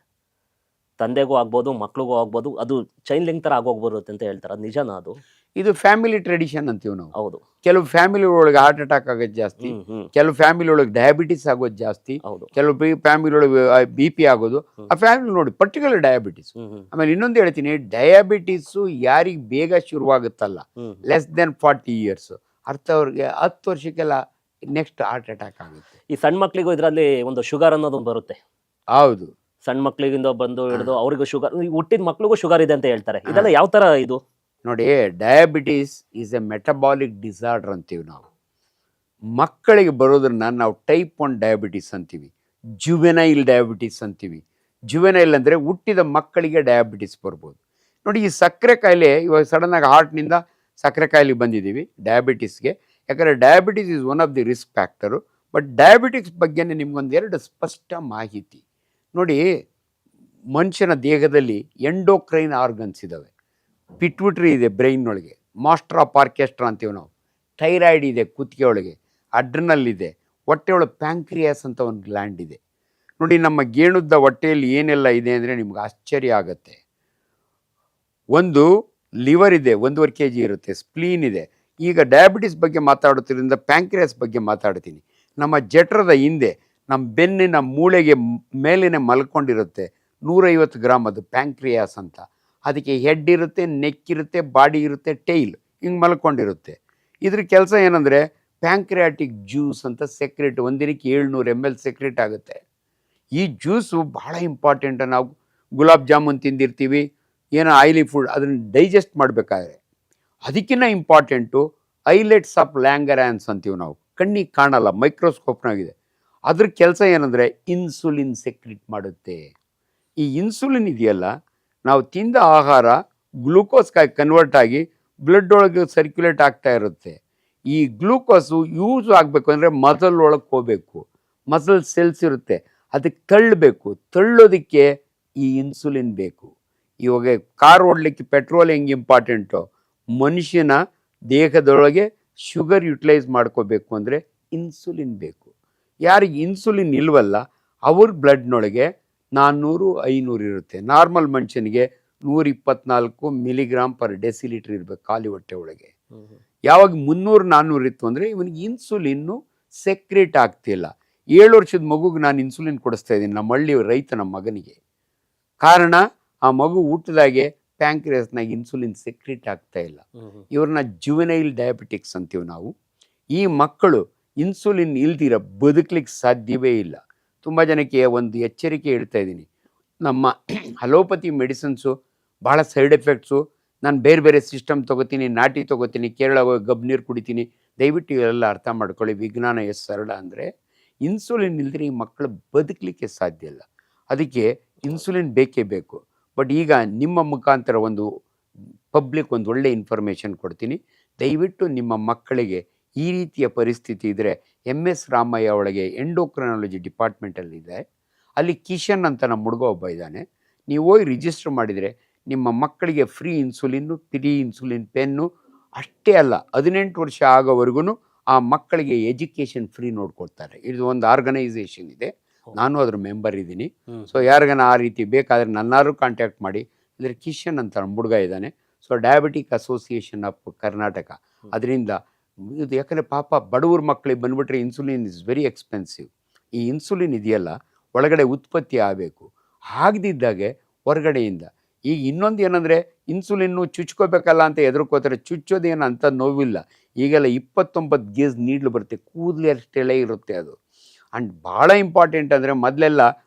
ತಂದೆಗೂ ಆಗ್ಬೋದು, ಮಕ್ಳಿಗೂ ಆಗ್ಬೋದು, ಅದು ಚೈನ್ ಲಿಂಕ್ ಥರ ಆಗೋಗ್ಬರುತ್ತೆ ಅಂತ ಹೇಳ್ತಾರೆ. ಅದು ನಿಜನಾ? ಅದು ಇದು ಫ್ಯಾಮಿಲಿ ಟ್ರೆಡಿಷನ್ ಅಂತೀವಿ ನಾವು. ಹೌದು. ಕೆಲವು ಫ್ಯಾಮಿಲಿ ಒಳಗೆ ಹಾರ್ಟ್ ಅಟ್ಯಾಕ್ ಆಗೋದು ಜಾಸ್ತಿ, ಕೆಲವು ಫ್ಯಾಮಿಲಿ ಒಳಗೆ ಡಯಾಬಿಟಿಸ್ ಆಗೋದು ಜಾಸ್ತಿ, ಕೆಲವು ಫ್ಯಾಮಿಲಿ ಒಳಗೆ BP ಆಗೋದು. ಆ ಫ್ಯಾಮಿಲಿ ನೋಡಿ ಪರ್ಟಿಕ್ಯುಲರ್ ಡಯಾಬಿಟಿಸ್. ಆಮೇಲೆ ಇನ್ನೊಂದು ಹೇಳ್ತೀನಿ, ಡಯಾಬಿಟಿಸು ಯಾರಿಗೆ ಬೇಗ ಶುರುವಾಗುತ್ತಲ್ಲ, ಲೆಸ್ ದೆನ್ 40 years, ಅರ್ಥ ಅವ್ರಿಗೆ 10 ವರ್ಷಕ್ಕೆಲ್ಲ ನೆಕ್ಸ್ಟ್ ಹಾರ್ಟ್ ಅಟ್ಯಾಕ್ ಆಗುತ್ತೆ. ಈ ಸಣ್ಣ ಮಕ್ಕಳಿಗೂ ಇದರಲ್ಲಿ ಒಂದು ಶುಗರ್ ಅನ್ನೋದು ಬರುತ್ತೆ. ಹೌದು. ಸಣ್ಣ ಮಕ್ಕಳಿಗಿಂದ ಬಂದು ಹಿಡಿದು ಅವರಿಗೂ ಶುಗರ್, ಹುಟ್ಟಿದ ಮಕ್ಳಿಗೂ ಶುಗರ್ ಇದೆ ಅಂತ ಹೇಳ್ತಾರೆ. ಇದೆಲ್ಲ ಯಾವ ತರ ಇದು? ನೋಡಿ, diabetes is A metabolic disorder ಅಂತೀವಿ ನಾವು. ಮಕ್ಕಳಿಗೆ ಬರೋದನ್ನ ನಾವು ಟೈಪ್ 1 ಡಯಾಬಿಟೀಸ್ ಅಂತೀವಿ, ಜುವೆನೈಲ್ ಡಯಾಬಿಟೀಸ್ ಅಂತೀವಿ. ಜುವೆನೈಲ್ ಅಂದರೆ ಹುಟ್ಟಿದ ಮಕ್ಕಳಿಗೆ ಡಯಾಬಿಟಿಸ್ ಬರ್ಬೋದು. ನೋಡಿ, ಈ ಸಕ್ಕರೆ ಕಾಯಿಲೆ ಇವಾಗ ಸಡನ್ನಾಗಿ ಹಾರ್ಟ್ನಿಂದ ಸಕ್ಕರೆ ಕಾಯಿಲೆ ಬಂದಿದ್ದೀವಿ ಡಯಾಬಿಟಿಸ್ಗೆ. ಯಾಕಂದರೆ diabetes is one of the risk factor. But diabetics ಬಗ್ಗೆನೇ ನಿಮ್ಗೊಂದೆರಡು ಸ್ಪಷ್ಟ ಮಾಹಿತಿ. ನೋಡಿ, ಮನುಷ್ಯನ ದೇಹದಲ್ಲಿ ಎಂಡೋಕ್ರೈನ್ ಆರ್ಗನ್ಸ್ ಇದ್ದಾವೆ. ಪಿಟ್ವಿಟ್ರಿ ಇದೆ ಬ್ರೈನ್ನೊಳಗೆ, ಮಾಸ್ಟರ್ ಆಫ್ ಆರ್ಕೆಸ್ಟ್ರಾ ಅಂತೀವಿ ನಾವು. ಥೈರಾಯ್ಡ್ ಇದೆ ಕುತ್ತಿಗೆ ಒಳಗೆ, ಅಡ್ರಿನಲ್ ಇದೆ, ಹೊಟ್ಟೆಯೊಳಗೆ ಪ್ಯಾಂಕ್ರಿಯಾಸ್ ಅಂತ ಒಂದು ಗ್ಲ್ಯಾಂಡ್ ಇದೆ. ನೋಡಿ, ನಮ್ಮ ಗೇಣುದ್ದ ಹೊಟ್ಟೆಯಲ್ಲಿ ಏನೆಲ್ಲ ಇದೆ ಅಂದರೆ ನಿಮ್ಗೆ ಆಶ್ಚರ್ಯ ಆಗುತ್ತೆ. ಒಂದು ಲಿವರ್ ಇದೆ, 1.5 kg ಇರುತ್ತೆ. ಸ್ಪ್ಲೀನ್ ಇದೆ. ಈಗ ಡಯಾಬಿಟಿಸ್ ಬಗ್ಗೆ ಮಾತಾಡೋದ್ರಿಂದ ಪ್ಯಾಂಕ್ರಿಯಾಸ್ ಬಗ್ಗೆ ಮಾತಾಡ್ತೀನಿ. ನಮ್ಮ ಜಠರದ ಹಿಂದೆ ನಮ್ಮ ಬೆನ್ನಿನ ಮೂಳೆಗೆ ಮೇಲಿನ ಮಲ್ಕೊಂಡಿರುತ್ತೆ 150 ಗ್ರಾಮ್, ಅದು ಪ್ಯಾಂಕ್ರಿಯಾಸ್ ಅಂತ. ಅದಕ್ಕೆ ಹೆಡ್ ಇರುತ್ತೆ, ನೆಕ್ ಇರುತ್ತೆ, ಬಾಡಿ ಇರುತ್ತೆ, ಟೈಲ್ ಹಿಂಗೆ ಮಲ್ಕೊಂಡಿರುತ್ತೆ. ಇದ್ರ ಕೆಲಸ ಏನಂದರೆ ಪ್ಯಾಂಕ್ರಿಯಾಟಿಕ್ ಜ್ಯೂಸ್ ಅಂತ ಸೆಕ್ರೆಟ್, ಒಂದಿನಕ್ಕೆ 700 ml ಸೆಕ್ರೆಟ್ ಆಗುತ್ತೆ. ಈ ಜ್ಯೂಸು ಭಾಳ ಇಂಪಾರ್ಟೆಂಟ್. ನಾವು ಗುಲಾಬ್ ಜಾಮೂನ್ ತಿಂದಿರ್ತೀವಿ, ಏನೋ ಆಯಿಲಿ ಫುಡ್, ಅದನ್ನು ಡೈಜೆಸ್ಟ್ ಮಾಡಬೇಕಾದ್ರೆ ಅದಕ್ಕಿಂತ ಇಂಪಾರ್ಟೆಂಟು ಐಲೆಟ್ಸ್ ಆಫ್ ಲ್ಯಾಂಗರ್ಹ್ಯಾನ್ಸ್ ಅಂತೀವಿ ನಾವು. ಕಣ್ಣಿಗೆ ಕಾಣಲ್ಲ, ಮೈಕ್ರೋಸ್ಕೋಪ್ನಾಗಿದೆ. ಅದ್ರ ಕೆಲಸ ಏನಂದರೆ ಇನ್ಸುಲಿನ್ ಸೆಕ್ರೆಟ್ ಮಾಡುತ್ತೆ. ಈ ಇನ್ಸುಲಿನ್ ಇದೆಯಲ್ಲ, ನಾವು ತಿಂದ ಆಹಾರ ಗ್ಲೂಕೋಸ್ಗಾಗಿ ಕನ್ವರ್ಟ್ ಆಗಿ ಬ್ಲಡ್ ಒಳಗೆ ಸರ್ಕ್ಯುಲೇಟ್ ಆಗ್ತಾ ಇರುತ್ತೆ. ಈ ಗ್ಲೂಕೋಸು ಯೂಸ್ ಆಗಬೇಕು ಅಂದರೆ ಮಸಲ್ ಒಳಗೆ ಹೋಗಬೇಕು. ಮಸಲ್ ಸೆಲ್ಸ್ ಇರುತ್ತೆ, ಅದಕ್ಕೆ ತಳ್ಳಬೇಕು. ತಳ್ಳೋದಕ್ಕೆ ಈ ಇನ್ಸುಲಿನ್ ಬೇಕು. ಇವಾಗ ಕಾರ್ ಓಡಲಿಕ್ಕೆ ಪೆಟ್ರೋಲ್ ಹೆಂಗೆ ಇಂಪಾರ್ಟೆಂಟು, ಮನುಷ್ಯನ ದೇಹದೊಳಗೆ ಶುಗರ್ ಯುಟಿಲೈಸ್ ಮಾಡ್ಕೋಬೇಕು ಅಂದರೆ ಇನ್ಸುಲಿನ್ ಬೇಕು. ಯಾರಿಗೆ ಇನ್ಸುಲಿನ್ ಇಲ್ವಲ್ಲ ಅವ್ರ ಬ್ಲಡ್ನೊಳಗೆ 400-500 ಇರುತ್ತೆ. ನಾರ್ಮಲ್ ಮನುಷ್ಯನಿಗೆ 124 ಮಿಲಿಗ್ರಾಮ್ ಪರ್ ಡೆಸಿಲೀಟ್ರ್ ಇರಬೇಕು ಖಾಲಿ ಹೊಟ್ಟೆ ಒಳಗೆ. ಯಾವಾಗ 300-400 ಇತ್ತು ಅಂದರೆ ಇವನಿಗೆ ಇನ್ಸುಲಿನ್ನು ಸೆಕ್ರೇಟ್ ಆಗ್ತಿಲ್ಲ. 7 ವರ್ಷದ ಮಗುಗೆ ನಾನು ಇನ್ಸುಲಿನ್ ಕೊಡಿಸ್ತಾ ಇದ್ದೀನಿ, ನಮ್ಮ ಹಳ್ಳಿ ರೈತನ ಮಗನಿಗೆ. ಕಾರಣ, ಆ ಮಗು ಹುಟ್ಟಿದಾಗೆ ಪ್ಯಾಂಕ್ರಿಯಾಸ್ನಾಗ ಇನ್ಸುಲಿನ್ ಸೆಕ್ರೇಟ್ ಆಗ್ತಾ ಇಲ್ಲ. ಇವ್ರನ್ನ ಜುವೆನೈಲ್ ಡಯಾಬಿಟಿಕ್ಸ್ ಅಂತೀವಿ ನಾವು. ಈ ಮಕ್ಕಳು ಇನ್ಸುಲಿನ್ ಇಲ್ದಿರ ಬದುಕಲಿಕ್ಕೆ ಸಾಧ್ಯವೇ ಇಲ್ಲ. ತುಂಬ ಜನಕ್ಕೆ ಒಂದು ಎಚ್ಚರಿಕೆ ಹೇಳ್ತಾ ಇದ್ದೀನಿ, ನಮ್ಮ ಅಲೋಪತಿ ಮೆಡಿಸಿನ್ಸು ಭಾಳ ಸೈಡ್ ಎಫೆಕ್ಟ್ಸು. ನಾನು ಬೇರೆ ಬೇರೆ ಸಿಸ್ಟಮ್ ತೊಗೋತೀನಿ, ನಾಟಿ ತೊಗೋತೀನಿ, ಕೇರಳ ಹೋಗಿ ಗಬ್ ನೀರು ಕುಡಿತೀನಿ. ದಯವಿಟ್ಟು ಇವೆಲ್ಲ ಅರ್ಥ ಮಾಡ್ಕೊಳ್ಳಿ. ವಿಜ್ಞಾನ ಎಷ್ಟು ಸರಳ ಅಂದರೆ ಇನ್ಸುಲಿನ್ ಇಲ್ದಿರ ಈ ಮಕ್ಕಳು ಬದುಕಲಿಕ್ಕೆ ಸಾಧ್ಯ ಇಲ್ಲ. ಅದಕ್ಕೆ ಇನ್ಸುಲಿನ್ ಬೇಕೇ ಬೇಕು. ಬಟ್ ಈಗ ನಿಮ್ಮ ಮುಖಾಂತರ ಒಂದು ಪಬ್ಲಿಕ್ ಒಂದು ಒಳ್ಳೆ ಇನ್ಫಾರ್ಮೇಷನ್ ಕೊಡ್ತೀನಿ. ದಯವಿಟ್ಟು ನಿಮ್ಮ ಮಕ್ಕಳಿಗೆ ಈ ರೀತಿಯ ಪರಿಸ್ಥಿತಿ ಇದ್ದರೆ MS ರಾಮಯ್ಯ ಒಳಗೆ ಎಂಡೋಕ್ರನಾಲಜಿ ಡಿಪಾರ್ಟ್ಮೆಂಟಲ್ಲಿದೆ. ಅಲ್ಲಿ ಕಿಶನ್ ಅಂತ ನಮ್ಮ ಹುಡುಗ ಒಬ್ಬ ಇದ್ದಾನೆ. ನೀವು ಹೋಗಿ ರಿಜಿಸ್ಟರ್ ಮಾಡಿದರೆ ನಿಮ್ಮ ಮಕ್ಕಳಿಗೆ free insulin, free insulin pen, ಅಷ್ಟೇ ಅಲ್ಲ 18 ವರ್ಷ ಆಗೋವರೆಗೂ ಆ ಮಕ್ಕಳಿಗೆ ಎಜುಕೇಷನ್ ಫ್ರೀ ನೋಡ್ಕೊಡ್ತಾರೆ. ಇದು ಒಂದು ಆರ್ಗನೈಸೇಷನ್ ಇದೆ, ನಾನು ಅದ್ರ ಮೆಂಬರ್ ಇದ್ದೀನಿ. ಸೊ ಯಾರಿಗಾನ ಆ ರೀತಿ ಬೇಕಾದರೆ ನನ್ನಾರು ಕಾಂಟ್ಯಾಕ್ಟ್ ಮಾಡಿ. ಇದ್ರ ಕಿಶನ್ ಅಂತ ನಮ್ಮ ಹುಡುಗ ಇದ್ದಾನೆ. So diabetic association of Karnataka, ಅದರಿಂದ ಇದು. ಯಾಕಂದರೆ ಪಾಪ ಬಡವ್ರ ಮಕ್ಕಳಿಗೆ ಬಂದುಬಿಟ್ರೆ ಇನ್ಸುಲಿನ್ ಇಸ್ ವೆರಿ ಎಕ್ಸ್ಪೆನ್ಸಿವ್. ಈ ಇನ್ಸುಲಿನ್ ಇದೆಯಲ್ಲ ಒಳಗಡೆ ಉತ್ಪತ್ತಿ ಆಗಬೇಕು, ಆಗದಿದ್ದಾಗೆ ಹೊರಗಡೆಯಿಂದ. ಈಗ ಇನ್ನೊಂದು ಏನಂದರೆ ಇನ್ಸುಲಿನ್ನು ಚುಚ್ಕೋಬೇಕಲ್ಲ ಅಂತ ಎದುರ್ಕೋತಾರೆ. ಚುಚ್ಚೋದೇನು ಅಂತ ನೋವಿಲ್ಲ. ಈಗೆಲ್ಲ 29 ಗೇಜ್ ನೀಡ್ಲು ಬರುತ್ತೆ, ಕೂದಲು ಅಷ್ಟೆಲ್ಲ ಇರುತ್ತೆ ಅದು. ಆ್ಯಂಡ್ ಭಾಳ ಇಂಪಾರ್ಟೆಂಟ್ ಅಂದರೆ ಮೊದಲೆಲ್ಲ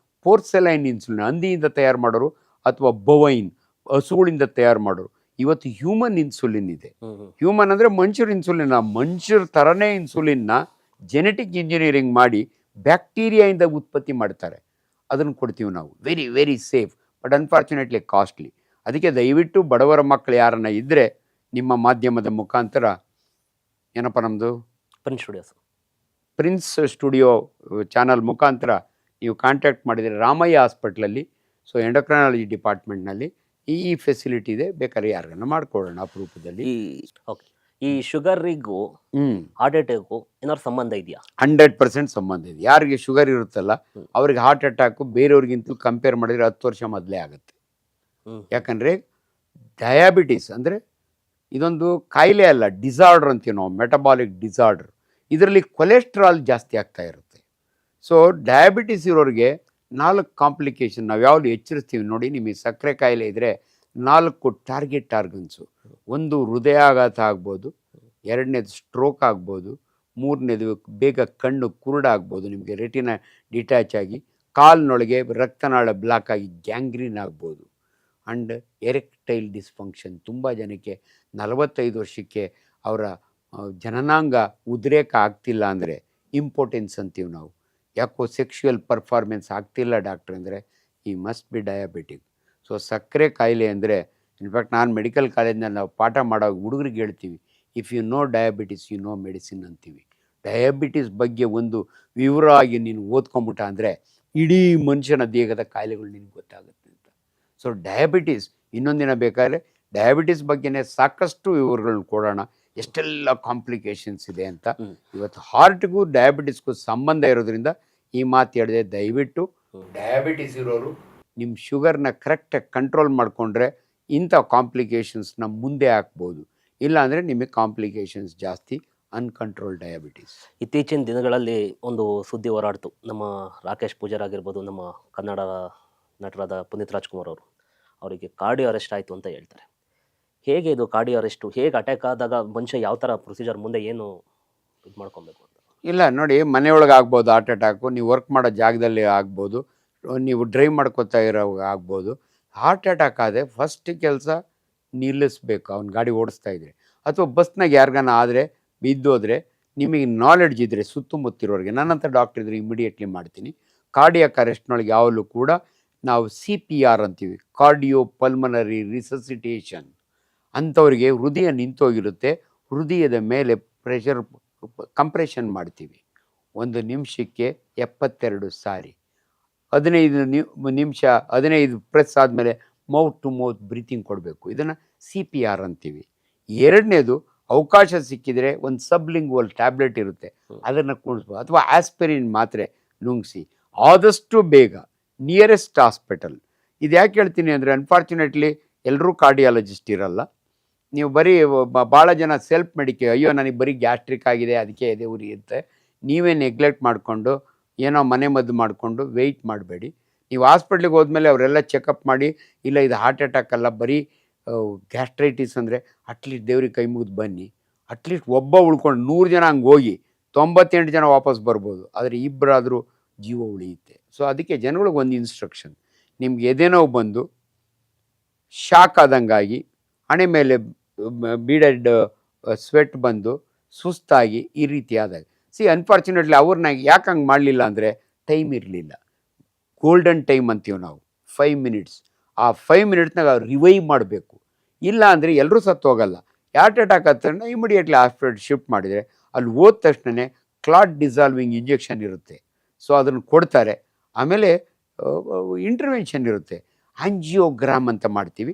ಪೋರ್ಸೆಲೈನ್ ಇನ್ಸುಲಿನ್ ಹಂದಿಯಿಂದ ತಯಾರು ಮಾಡೋರು, ಅಥವಾ ಬೊವೈನ್ ಹಸುಗಳಿಂದ ತಯಾರು ಮಾಡೋರು. ಇವತ್ತು ಹ್ಯೂಮನ್ ಇನ್ಸುಲಿನ್ ಇದೆ. ಹ್ಯೂಮನ್ ಅಂದರೆ ಮನುಷ್ಯರ ಇನ್ಸುಲಿನ್. ಮನುಷ್ಯರ ಥರನೇ ಇನ್ಸುಲಿನ್ನ ಜೆನೆಟಿಕ್ ಇಂಜಿನಿಯರಿಂಗ್ ಮಾಡಿ ಬ್ಯಾಕ್ಟೀರಿಯಾಯಿಂದ ಉತ್ಪತ್ತಿ ಮಾಡ್ತಾರೆ. ಅದನ್ನು ಕೊಡ್ತೀವಿ ನಾವು. Very very safe, but unfortunately costly. ಅದಕ್ಕೆ ದಯವಿಟ್ಟು ಬಡವರ ಮಕ್ಕಳು ಯಾರನ್ನ ಇದ್ದರೆ ನಿಮ್ಮ ಮಾಧ್ಯಮದ ಮುಖಾಂತರ, ಏನಪ್ಪ ನಮ್ಮದು ಪ್ರಿನ್ಸ್ ಸ್ಟುಡಿಯೋ ಚಾನಲ್ ಮುಖಾಂತರ ನೀವು ಕಾಂಟ್ಯಾಕ್ಟ್ ಮಾಡಿದರೆ ರಾಮಯ್ಯ ಹಾಸ್ಪಿಟ್ಲಲ್ಲಿ, ಸೊ ಎಂಡೋಕ್ರನಾಲಜಿ ಡಿಪಾರ್ಟ್ಮೆಂಟ್ನಲ್ಲಿ ಈ ಫೆಸಿಲಿಟಿ ಇದೆ. ಬೇಕಾದ್ರೆ ಯಾರಿಗನ್ನ ಮಾಡ್ಕೊಳ್ಳೋಣ ಅಪರೂಪದಲ್ಲಿ. ಓಕೆ, ಈ ಶುಗರಿಗೂ ಹಾರ್ಟ್ ಅಟ್ಯಾಕು ಏನಾದ್ರು ಸಂಬಂಧ ಇದೆಯಾ? 100% ಸಂಬಂಧ ಇದೆ. ಯಾರಿಗೆ ಶುಗರ್ ಇರುತ್ತಲ್ಲ ಅವ್ರಿಗೆ ಹಾರ್ಟ್ ಅಟ್ಯಾಕು ಬೇರೆಯವ್ರಿಗಿಂತಲೂ ಕಂಪೇರ್ ಮಾಡಿದರೆ 10 ವರ್ಷ ಮೊದಲೇ ಆಗುತ್ತೆ. ಯಾಕಂದರೆ ಡಯಾಬಿಟಿಸ್ ಅಂದರೆ ಇದೊಂದು ಕಾಯಿಲೆ ಅಲ್ಲ, ಡಿಸಾರ್ಡರ್ ಅಂತೀವಿ ನಾವು, ಮೆಟಬಾಲಿಕ್ ಡಿಸಾರ್ಡರ್. ಇದರಲ್ಲಿ ಕೊಲೆಸ್ಟ್ರಾಲ್ ಜಾಸ್ತಿ ಆಗ್ತಾ ಇರುತ್ತೆ. ಸೊ ಡಯಾಬಿಟಿಸ್ ಇರೋರಿಗೆ 4 ಕಾಂಪ್ಲಿಕೇಶನ್ ನಾವು ಯಾವುದು ಎಚ್ಚರಿಸ್ತೀವಿ ನೋಡಿ. ನಿಮಗೆ ಸಕ್ಕರೆ ಕಾಯಿಲೆ ಇದ್ದರೆ 4 ಟಾರ್ಗೆಟ್ ಆರ್ಗನ್ಸು. ಒಂದು ಹೃದಯಾಘಾತ ಆಗ್ಬೋದು, 2ನೇದು ಸ್ಟ್ರೋಕ್ ಆಗ್ಬೋದು, ಮೂರನೇದು ಬೇಗ ಕಣ್ಣು ಕುರುಡಾಗ್ಬೋದು, ನಿಮಗೆ ರೆಟಿನ ಡಿಟ್ಯಾಚ್ ಆಗಿ ಕಾಲಿನೊಳಗೆ ರಕ್ತನಾಳ ಬ್ಲಾಕ್ ಆಗಿ ಗ್ಯಾಂಗ್ರೀನ್ ಆಗ್ಬೋದು. ಆ್ಯಂಡ್ ಎರೆಕ್ಟೈಲ್ ಡಿಸ್ಫಂಕ್ಷನ್, ತುಂಬ ಜನಕ್ಕೆ 45 ವರ್ಷಕ್ಕೆ ಅವರ ಜನನಾಂಗ ಉದ್ರೇಕ ಆಗ್ತಿಲ್ಲ ಅಂದರೆ ಇಂಪಾರ್ಟೆನ್ಸ್ ಅಂತೀವಿ ನಾವು. ಯಾಕೋ ಸೆಕ್ಷುವಲ್ ಪರ್ಫಾರ್ಮೆನ್ಸ್ ಆಗ್ತಿಲ್ಲ ಡಾಕ್ಟ್ರ್ ಅಂದರೆ ಈ ಮಸ್ಟ್ ಬಿ ಡಯಾಬಿಟಿಕ್. ಸೊ ಸಕ್ಕರೆ ಕಾಯಿಲೆ ಅಂದರೆ, ಇನ್ಫ್ಯಾಕ್ಟ್ ನಾನು ಮೆಡಿಕಲ್ ಕಾಲೇಜ್ನಲ್ಲಿ ನಾವು ಪಾಠ ಮಾಡೋ ಹುಡುಗರಿಗೆ ಹೇಳ್ತೀವಿ, if you know diabetes you know medicine ಅಂತೀವಿ. ಡಯಾಬಿಟಿಸ್ ಬಗ್ಗೆ ಒಂದು ವಿವರವಾಗಿ ನೀನು ಓದ್ಕೊಂಬಿಟ್ಟ ಅಂದರೆ ಇಡೀ ಮನುಷ್ಯನ ದೇಹದ ಕಾಯಿಲೆಗಳು ನಿನಗೆ ಗೊತ್ತಾಗುತ್ತೆ ಅಂತ. ಸೊ ಡಯಾಬಿಟಿಸ್ ಇನ್ನೊಂದಿನ ಬೇಕಾದರೆ ಡಯಾಬಿಟಿಸ್ ಬಗ್ಗೆನೇ ಸಾಕಷ್ಟು ವಿವರಗಳನ್ನ ಕೊಡೋಣ, ಎಷ್ಟೆಲ್ಲ ಕಾಂಪ್ಲಿಕೇಶನ್ಸ್ ಇದೆ ಅಂತ. ಇವತ್ತು ಹಾರ್ಟ್ಗೂ ಡಯಾಬಿಟಿಸ್ಗೂ ಸಂಬಂಧ ಇರೋದ್ರಿಂದ ಈ ಮಾತು ಹೇಳಿದೆ. ದಯವಿಟ್ಟು ಡಯಾಬಿಟಿಸ್ ಇರೋರು ನಿಮ್ಮ ಶುಗರ್ನ ಕರೆಕ್ಟಾಗಿ ಕಂಟ್ರೋಲ್ ಮಾಡಿಕೊಂಡ್ರೆ ಇಂಥ ಕಾಂಪ್ಲಿಕೇಶನ್ಸ್ನ ಮುಂದೆ ಹಾಕ್ಬೋದು. ಇಲ್ಲಾಂದರೆ ನಿಮಗೆ ಕಾಂಪ್ಲಿಕೇಶನ್ಸ್ ಜಾಸ್ತಿ, ಅನ್ಕಂಟ್ರೋಲ್ ಡಯಾಬಿಟಿಸ್. ಇತ್ತೀಚಿನ ದಿನಗಳಲ್ಲಿ ಒಂದು ಸುದ್ದಿ ಹೋರಾಡ್ತು. ನಮ್ಮ ರಾಕೇಶ್ ಪೂಜಾರ್ ಆಗಿರ್ಬೋದು, ನಮ್ಮ ಕನ್ನಡ ನಟರಾದ ಪುನೀತ್ ರಾಜ್ಕುಮಾರ್ ಅವರು, ಅವರಿಗೆ ಕಾರ್ಡಿಯೋ ಅರೆಸ್ಟ್ ಆಯಿತು ಅಂತ ಹೇಳ್ತಾರೆ. ಹೇಗೆ ಇದು ಕಾರ್ಡಿಯೋ ಅರೆಸ್ಟು? ಹೇಗೆ ಅಟ್ಯಾಕ್ ಆದಾಗ ಮನುಷ್ಯ ಯಾವ ಥರ ಪ್ರೊಸೀಜರ್ ಮುಂದೆ ಏನು ಇದು ಮಾಡ್ಕೊಬೇಕು ಅಂತ? ಇಲ್ಲ ನೋಡಿ, ಮನೆಯೊಳಗೆ ಆಗ್ಬೋದು ಹಾರ್ಟ್ ಅಟ್ಯಾಕು, ನೀವು ವರ್ಕ್ ಮಾಡೋ ಜಾಗದಲ್ಲಿ ಆಗ್ಬೋದು, ನೀವು ಡ್ರೈವ್ ಮಾಡ್ಕೋತಾ ಇರೋ ಆಗ್ಬೋದು. ಹಾರ್ಟ್ ಅಟ್ಯಾಕ್ ಆದರೆ ಫಸ್ಟ್ ಕೆಲಸ ನಿಲ್ಲಿಸ್ಬೇಕು ಅವ್ನು ಗಾಡಿ ಓಡಿಸ್ತಾ ಇದ್ರೆ, ಅಥವಾ ಬಸ್ನಾಗ ಯಾರಿಗಾನ ಆದರೆ ಬಿದ್ದೋದ್ರೆ ನಿಮಗೆ ನಾಲೆಡ್ಜ್ ಇದ್ದರೆ ಸುತ್ತಮುತ್ತಿರೋರಿಗೆ, ನನ್ನಂಥ ಡಾಕ್ಟರ್ ಇದ್ರೆ ಇಮಿಡಿಯೇಟ್ಲಿ ಮಾಡ್ತೀನಿ. ಕಾರ್ಡಿಯಾಕ್ ಅರೆಸ್ಟ್ನೊಳಗೆ ಯಾವಾಗಲೂ ಕೂಡ ನಾವು CPR ಅಂತೀವಿ, ಕಾರ್ಡಿಯೋ ಪಲ್ಮನರಿ ರಿಸಸಿಟೇಷನ್. ಅಂಥವ್ರಿಗೆ ಹೃದಯ ನಿಂತೋಗಿರುತ್ತೆ, ಹೃದಯದ ಮೇಲೆ ಪ್ರೆಷರ್ ಕಂಪ್ರೆಷನ್ ಮಾಡ್ತೀವಿ. 1 ನಿಮಿಷಕ್ಕೆ 72 ಸಾರಿ, 15 ನಿಮಿಷ 15 ಪ್ರೆಸ್ ಆದಮೇಲೆ ಮೌತ್ ಟು ಮೌತ್ ಬ್ರೀತಿಂಗ್ ಕೊಡಬೇಕು. ಇದನ್ನು CPR ಅಂತೀವಿ. ಎರಡನೇದು, ಅವಕಾಶ ಸಿಕ್ಕಿದರೆ ಒಂದು ಸಬ್ಲಿಂಗ್ವಲ್ ಟ್ಯಾಬ್ಲೆಟ್ ಇರುತ್ತೆ, ಅದನ್ನು ಕುಡಿಸ್ಬೋದು, ಅಥವಾ ಆಸ್ಪಿರಿನ್ ಮಾತ್ರೆ ನುಂಗಿಸಿ ಆದಷ್ಟು ಬೇಗ ನಿಯರೆಸ್ಟ್ ಹಾಸ್ಪಿಟಲ್. ಇದು ಯಾಕೆ ಹೇಳ್ತೀನಿ ಅಂದರೆ, ಅನ್ಫಾರ್ಚುನೇಟ್ಲಿ ಎಲ್ಲರೂ ಕಾರ್ಡಿಯಾಲಜಿಸ್ಟ್ ಇರಲ್ಲ. ನೀವು ಬರೀ ಭಾಳ ಜನ ಸೆಲ್ಫ್ ಮೆಡಿಕೇ, ಅಯ್ಯೋ ನನಗೆ ಬರೀ ಗ್ಯಾಸ್ಟ್ರಿಕ್ ಆಗಿದೆ ಅದಕ್ಕೆ ಎದೆ ಉರಿಯುತ್ತೆ, ನೀವೇ ನೆಗ್ಲೆಕ್ಟ್ ಮಾಡಿಕೊಂಡು ಏನೋ ಮನೆ ಮದ್ದು ಮಾಡಿಕೊಂಡು ವೆಯ್ಟ್ ಮಾಡಬೇಡಿ. ನೀವು ಹಾಸ್ಪಿಟ್ಲಿಗೆ ಹೋದ್ಮೇಲೆ ಅವರೆಲ್ಲ ಚೆಕಪ್ ಮಾಡಿ, ಇಲ್ಲ ಇದು ಹಾರ್ಟ್ ಅಟ್ಯಾಕ್ ಅಲ್ಲ ಬರೀ ಗ್ಯಾಸ್ಟ್ರೈಟಿಸ್ ಅಂದರೆ ಅಟ್ಲೀಸ್ಟ್ ದೇವ್ರಿಗೆ ಕೈ ಮುಗಿದು ಬನ್ನಿ. ಅಟ್ಲೀಸ್ಟ್ ಒಬ್ಬ ಉಳ್ಕೊಂಡು 100 ಜನ ಹಂಗೆ ಹೋಗಿ 98 ಜನ ವಾಪಸ್ ಬರ್ಬೋದು, ಆದರೆ ಇಬ್ಬರಾದರೂ ಜೀವ ಉಳಿಯುತ್ತೆ. ಸೊ ಅದಕ್ಕೆ ಜನಗಳಿಗೆ ಒಂದು ಇನ್ಸ್ಟ್ರಕ್ಷನ್, ನಿಮ್ಗೆ ಎದೆ ನೋವು ಬಂದು ಶಾಕ್ ಆದಂಗಾಗಿ, ಹಣೆ ಮೇಲೆ ಬೀಡೆಡ್ ಸ್ವೆಟ್ ಬಂದು ಸುಸ್ತಾಗಿ ಈ ರೀತಿ ಆದಾಗ, ಅನ್ಫಾರ್ಚುನೇಟ್ಲಿ ಅವ್ರನ್ನ ಯಾಕೆ ಹಂಗೆ ಮಾಡಲಿಲ್ಲ ಅಂದರೆ ಟೈಮ್ ಇರಲಿಲ್ಲ. ಗೋಲ್ಡನ್ ಟೈಮ್ ಅಂತೀವಿ ನಾವು, 5 ಮಿನಿಟ್ಸ್. ಆ 5 ಮಿನಿಟ್ಸ್ನಾಗ ಅವ್ರು ರಿವೈವ್ ಮಾಡಬೇಕು. ಇಲ್ಲ ಅಂದರೆ ಎಲ್ಲರೂ ಸತ್ತು ಹೋಗಲ್ಲ. ಹಾರ್ಟ್ ಅಟ್ಯಾಕ್ ಹತ್ತಿರ ಇಮಿಡಿಯೇಟ್ಲಿ ಹಾಸ್ಪಿಟಲ್ ಶಿಫ್ಟ್ ಮಾಡಿದರೆ ಅಲ್ಲಿ ಹೋದ ತಕ್ಷಣವೇ ಕ್ಲಾಟ್ ಡಿಸಾಲ್ವಿಂಗ್ ಇಂಜೆಕ್ಷನ್ ಇರುತ್ತೆ, ಸೊ ಅದನ್ನು ಕೊಡ್ತಾರೆ. ಆಮೇಲೆ ಇಂಟರ್ವೆನ್ಷನ್ ಇರುತ್ತೆ, ಆಂಜಿಯೋಗ್ರಾಮ್ ಅಂತ ಮಾಡ್ತೀವಿ,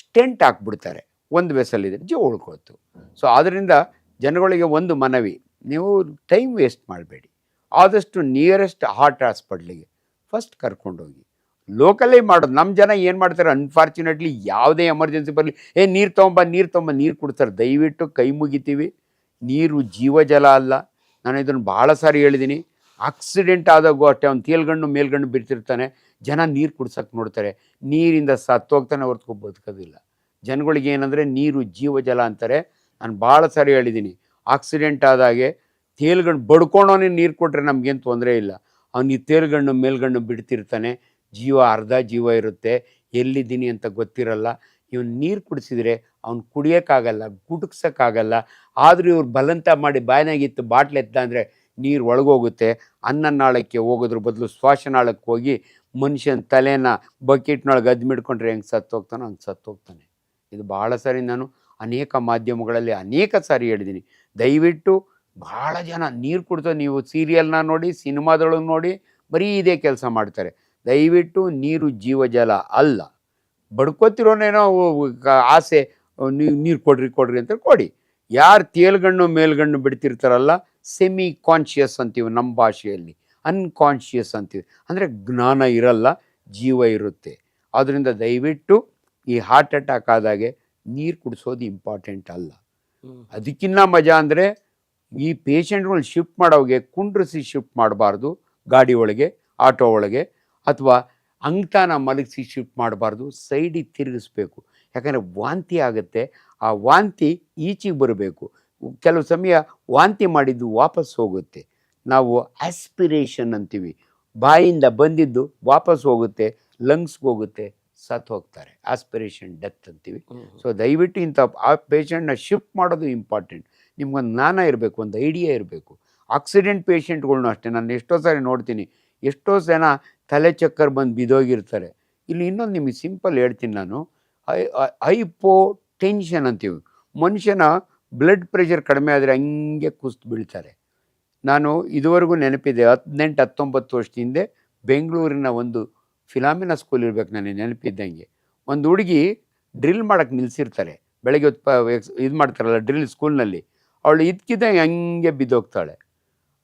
ಸ್ಟೆಂಟ್ ಹಾಕ್ಬಿಡ್ತಾರೆ, ಒಂದು ವೆಸಲ್ ಜೀವ ಉಳ್ಕೋತು. ಸೊ ಆದ್ದರಿಂದ ಜನಗಳಿಗೆ ಒಂದು ಮನವಿ, ನೀವು ಟೈಮ್ ವೇಸ್ಟ್ ಮಾಡಬೇಡಿ, ಆದಷ್ಟು ನಿಯರೆಸ್ಟ್ ಹಾರ್ಟ್ ಹಾಸ್ಪಿಟ್ಲಿಗೆ ಫಸ್ಟ್ ಕರ್ಕೊಂಡೋಗಿ. ಲೋಕಲ್ಲೇ ಮಾಡೋದು. ನಮ್ಮ ಜನ ಏನು ಮಾಡ್ತಾರೆ, ಅನ್ಫಾರ್ಚುನೇಟ್ಲಿ ಯಾವುದೇ ಎಮರ್ಜೆನ್ಸಿ ಬರಲಿ, ನೀರು ತೊಗೊಂಬ ನೀರು ಕೊಡ್ತಾರೆ. ದಯವಿಟ್ಟು ಕೈ ಮುಗಿತೀವಿ, ನೀರು ಜೀವಜಲ ಅಲ್ಲ. ನಾನು ಇದನ್ನು ಭಾಳ ಸಾರಿ ಹೇಳಿದ್ದೀನಿ. ಆಕ್ಸಿಡೆಂಟ್ ಆದಾಗೂ ಅಷ್ಟೇ, ಅವ್ನು ತೇಲ್ಗಣ್ಣು ಮೇಲ್ಗಣ್ಣು ಬಿಡ್ತಿರ್ತಾನೆ, ಜನ ನೀರು ಕುಡ್ಸೋಕ್ಕೆ ನೋಡ್ತಾರೆ, ನೀರಿಂದ ಸತ್ತೋಗ್ತಾನೆ ಹೊರತು ಬದುಕೋದಿಲ್ಲ. ಜನಗಳಿಗೆ ಏನಂದರೆ ನೀರು ಜೀವಜಲ ಅಂತಾರೆ. ನಾನು ಭಾಳ ಸಾರಿ ಹೇಳಿದ್ದೀನಿ, ಆಕ್ಸಿಡೆಂಟ್ ಆದಾಗೆ ತೇಲ್ಗಣ್ಣು ಬಡ್ಕೊಂಡವನೇ ನೀರು ಕೊಟ್ಟರೆ ನಮಗೇನು ತೊಂದರೆ ಇಲ್ಲ. ಅವ್ನಿಗೆ ತೇಲ್ಗಣ್ಣು ಮೇಲ್ಗಣ್ಣು ಬಿಡ್ತಿರ್ತಾನೆ, ಜೀವ ಅರ್ಧ ಜೀವ ಇರುತ್ತೆ, ಎಲ್ಲಿದ್ದೀನಿ ಅಂತ ಗೊತ್ತಿರಲ್ಲ. ಇವನು ನೀರು ಕುಡಿಸಿದ್ರೆ ಅವ್ನು ಕುಡಿಯೋಕ್ಕಾಗಲ್ಲ, ಗುಟುಕ್ಸೋಕ್ಕಾಗಲ್ಲ. ಆದರೂ ಇವ್ರು ಬಲಂತ ಮಾಡಿ ಬಾಯಿನಾಗಿತ್ತು ಬಾಟ್ಲ್ ಎತ್ತ ಅಂದರೆ ನೀರು ಒಳಗೋಗುತ್ತೆ. ಅನ್ನನಾಳಕ್ಕೆ ಹೋಗೋದ್ರ ಬದಲು ಶ್ವಾಸನಾಳಕ್ಕೆ ಹೋಗಿ ಮನುಷ್ಯನ ತಲೆನ ಬಕೆಟ್ನೊಳಗೆ ಅದ್ಮಿಡ್ಕೊಂಡ್ರೆ ಹೆಂಗೆ ಸತ್ತೋಗ್ತಾನೋ ಹಂಗೆ ಸತ್ತೋಗ್ತಾನೆ. ಇದು ಭಾಳ ಸಾರಿ ನಾನು ಅನೇಕ ಮಾಧ್ಯಮಗಳಲ್ಲಿ ಅನೇಕ ಸಾರಿ ಹೇಳಿದ್ದೀನಿ. ದಯವಿಟ್ಟು ಭಾಳ ಜನ ನೀರು ಕುಡ್ತೋ, ನೀವು ಸೀರಿಯಲ್ನ ನೋಡಿ, ಸಿನಿಮಾದೊಳಗೆ ನೋಡಿ, ಬರೀ ಇದೇ ಕೆಲಸ ಮಾಡ್ತಾರೆ. ದಯವಿಟ್ಟು ನೀರು ಜೀವಜಲ ಅಲ್ಲ. ಬಡ್ಕೋತಿರೋನೇನೋ ಆಸೆ, ನೀರು ಕೊಡ್ರಿ ಅಂತ ಕೊಡಿ. ಯಾರು ತೇಲ್ಗಣ್ಣು ಮೇಲ್ಗಣ್ಣು ಬಿಡ್ತಿರ್ತಾರಲ್ಲ, ಸೆಮಿ ಕಾನ್ಷಿಯಸ್ ಅಂತೀವಿ ನಮ್ಮ ಭಾಷೆಯಲ್ಲಿ, ಅನ್ಕಾನ್ಷಿಯಸ್ ಅಂತೀವಿ. ಅಂದರೆ ಜ್ಞಾನ ಇರಲ್ಲ, ಜೀವ ಇರುತ್ತೆ. ಆದ್ದರಿಂದ ದಯವಿಟ್ಟು ಈ ಹಾರ್ಟ್ ಅಟ್ಯಾಕ್ ಆದಾಗೆ ನೀರು ಕುಡಿಸೋದು ಇಂಪಾರ್ಟೆಂಟ್ ಅಲ್ಲ. ಅದಕ್ಕಿನ್ನ ಮಜಾ ಅಂದರೆ ಈ ಪೇಷಂಟ್ಗಳು ಶಿಫ್ಟ್ ಮಾಡೋಗೆ ಕುಂಡ್ರಿಸಿ ಶಿಫ್ಟ್ ಮಾಡಬಾರ್ದು, ಗಾಡಿ ಒಳಗೆ, ಆಟೋ ಒಳಗೆ, ಅಥವಾ ಅಂಗ್ತಾನ ಮಲಗಿಸಿ ಶಿಫ್ಟ್ ಮಾಡಬಾರ್ದು, ಸೈಡಿಗೆ ತಿರುಗಿಸ್ಬೇಕು. ಯಾಕಂದರೆ ವಾಂತಿ ಆಗುತ್ತೆ, ಆ ವಾಂತಿ ಈಚೆಗೆ ಬರಬೇಕು. ಕೆಲವು ಸಮಯ ವಾಂತಿ ಮಾಡಿದ್ದು ವಾಪಸ್ ಹೋಗುತ್ತೆ. ನಾವು ಆಸ್ಪಿರೇಷನ್ ಅಂತೀವಿ, ಬಾಯಿಂದ ಬಂದಿದ್ದು ವಾಪಸ್ ಹೋಗುತ್ತೆ, ಲಂಗ್ಸ್ಗೆ ಹೋಗುತ್ತೆ, ಸತ್ತು ಹೋಗ್ತಾರೆ. ಆಸ್ಪಿರೇಷನ್ ಡೆತ್ ಅಂತೀವಿ. ಸೊ ದಯವಿಟ್ಟು ಇಂಥ ಆ ಪೇಷಂಟ್ನ ಶಿಫ್ಟ್ ಮಾಡೋದು ಇಂಪಾರ್ಟೆಂಟ್. ನಿಮ್ಗೊಂದು ಜ್ಞಾನ ಇರಬೇಕು, ಒಂದು ಐಡಿಯಾ ಇರಬೇಕು. ಆಕ್ಸಿಡೆಂಟ್ ಪೇಷಂಟ್ಗಳ್ನು ಅಷ್ಟೇ, ನಾನು ಎಷ್ಟೋ ಸಾರಿ ನೋಡ್ತೀನಿ, ಎಷ್ಟೋ ಜನ ತಲೆ ಚಕ್ಕರ್ ಬಂದು ಬಿದ್ದೋಗಿರ್ತಾರೆ. ಇಲ್ಲಿ ಇನ್ನೊಂದು ನಿಮಗೆ ಸಿಂಪಲ್ ಹೇಳ್ತೀನಿ ನಾನು. ಹೈಪೋ ಟೆನ್ಷನ್ ಅಂತೀವಿ, ಮನುಷ್ಯನ ಬ್ಲಡ್ ಪ್ರೆಷರ್ ಕಡಿಮೆ ಆದರೆ ಹಂಗೆ ಕುಸ್ತು ಬೀಳ್ತಾರೆ. ನಾನು ಇದುವರೆಗೂ ನೆನಪಿದೆ, 18-19 ವರ್ಷದ ಹಿಂದೆ ಬೆಂಗಳೂರಿನ ಒಂದು ಫಿಲಾಮಿನಾ ಸ್ಕೂಲ್ ಇರ್ಬೇಕು ನನಗೆ ನೆನಪಿದ್ದಂಗೆ, ಒಂದು ಹುಡುಗಿ ಡ್ರಿಲ್ ಮಾಡೋಕ್ಕೆ ನಿಲ್ಲಿಸಿರ್ತಾರೆ, ಬೆಳಗ್ಗೆ ಹೊತ್ತು ಇದು ಮಾಡ್ತಾರಲ್ಲ ಡ್ರಿಲ್ ಸ್ಕೂಲ್ನಲ್ಲಿ, ಅವಳು ಇದ್ಕಿದ್ದಂಗೆ ಹಂಗೆ ಬಿದ್ದೋಗ್ತಾಳೆ.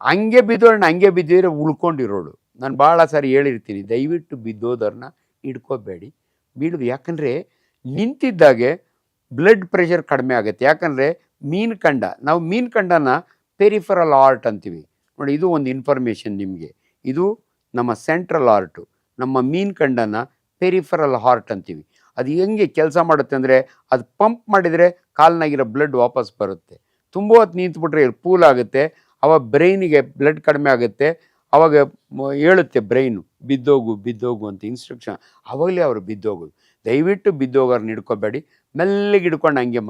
ಹಂಗೆ ಬಿದ್ದೋಳನ್ನ ಹಂಗೆ ಬಿದ್ದಿದ್ರೆ ಉಳ್ಕೊಂಡಿರೋಳು. ನಾನು ಭಾಳ ಸಾರಿ ಹೇಳಿರ್ತೀನಿ, ದಯವಿಟ್ಟು ಬಿದ್ದೋದವ್ರನ್ನ ಹಿಡ್ಕೋಬೇಡಿ, ಬೀಳೋದು. ಯಾಕಂದರೆ ನಿಂತಿದ್ದಾಗೆ ಬ್ಲಡ್ ಪ್ರೆಷರ್ ಕಡಿಮೆ ಆಗುತ್ತೆ. ಯಾಕಂದರೆ ಮೀನ್ಕಂಡ, ನಾವು ಮೀನ್ಕಂಡನ ಪೆರಿಫರಲ್ ಆರ್ಟ್ ಅಂತೀವಿ ನೋಡಿ. ಇದು ಒಂದು ಇನ್ಫಾರ್ಮೇಷನ್ ನಿಮಗೆ, ಇದು ನಮ್ಮ ಸೆಂಟ್ರಲ್ ಆರ್ಟು. ನಮ್ಮ ಮೀನ್ಕಂಡನ ಪೆರಿಫರಲ್ ಹಾರ್ಟ್ ಅಂತೀವಿ. ಅದು ಹೆಂಗೆ ಕೆಲಸ ಮಾಡುತ್ತೆ ಅಂದರೆ, ಅದು ಪಂಪ್ ಮಾಡಿದರೆ ಕಾಲ್ನಾಗಿರೋ ಬ್ಲಡ್ ವಾಪಸ್ ಬರುತ್ತೆ. ತುಂಬ ಹೊತ್ತು ನಿಂತ್ಬಿಟ್ರೆ ಪೂಲ್ ಆಗುತ್ತೆ, ಅವಾಗ ಬ್ರೈನಿಗೆ ಬ್ಲಡ್ ಕಡಿಮೆ ಆಗುತ್ತೆ, ಅವಾಗ ಹೇಳುತ್ತೆ ಬ್ರೈನು ಬಿದ್ದೋಗು ಬಿದ್ದೋಗು ಅಂತ ಇನ್ಸ್ಟ್ರಕ್ಷನ್, ಆವಾಗಲೇ ಅವರು ಬಿದ್ದೋಗೋದು. ದಯವಿಟ್ಟು ಬಿದ್ದೋಗೋರ್ನ ಹಿಡ್ಕೋಬೇಡಿ, ಮೆಲ್ಲಗೆ ಹಿಡ್ಕೊಂಡು ಹಂಗೆ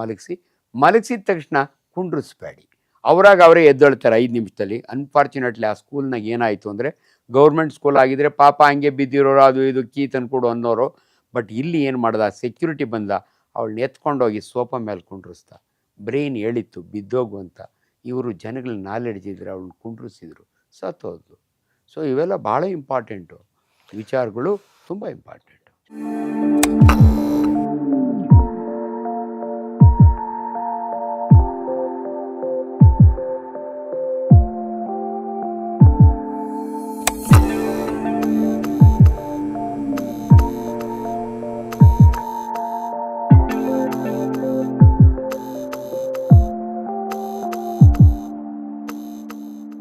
ಮಲಗಿಸಿದ ತಕ್ಷಣ ಕುಂಡ್ರಿಸ್ಬೇಡಿ. ಅವರಾಗ ಅವರೇ ಎದ್ದೇಳ್ತಾರೆ 5 ನಿಮಿಷದಲ್ಲಿ. ಅನ್ಫಾರ್ಚುನೇಟ್ಲಿ ಆ ಸ್ಕೂಲ್ನಾಗ ಏನಾಯಿತು ಅಂದರೆ, ಗೌರ್ಮೆಂಟ್ ಸ್ಕೂಲ್ ಆಗಿದ್ರೆ ಪಾಪ ಹಂಗೆ ಬಿದ್ದಿರೋರು, ಅದು ಇದು ಕೀ ತಂದ್ಕೊಡು ಅನ್ನೋರು. ಬಟ್ ಇಲ್ಲಿ ಏನು ಮಾಡ್ದ, ಸೆಕ್ಯೂರಿಟಿ ಬಂದ, ಅವಳನ್ನ ಎತ್ಕೊಂಡೋಗಿ ಸೋಫಾ ಮೇಲೆ ಕುಂಡ್ರಿಸ್ದ. ಬ್ರೈನ್ ಹೇಳಿತ್ತು ಬಿದ್ದೋಗು ಅಂತ, ಇವರು ಜನಗಳ ನಾಲೆಡ್ಜ್ ಇದ್ದರೆ ಅವಳನ್ನ ಕುಂಡ್ರಿಸಿದ್ರು, ಸತ್ತೋದ್ಲು. ಸೊ ಇವೆಲ್ಲ ಭಾಳ ಇಂಪಾರ್ಟೆಂಟು ವಿಚಾರಗಳು, ತುಂಬ ಇಂಪಾರ್ಟೆಂಟು.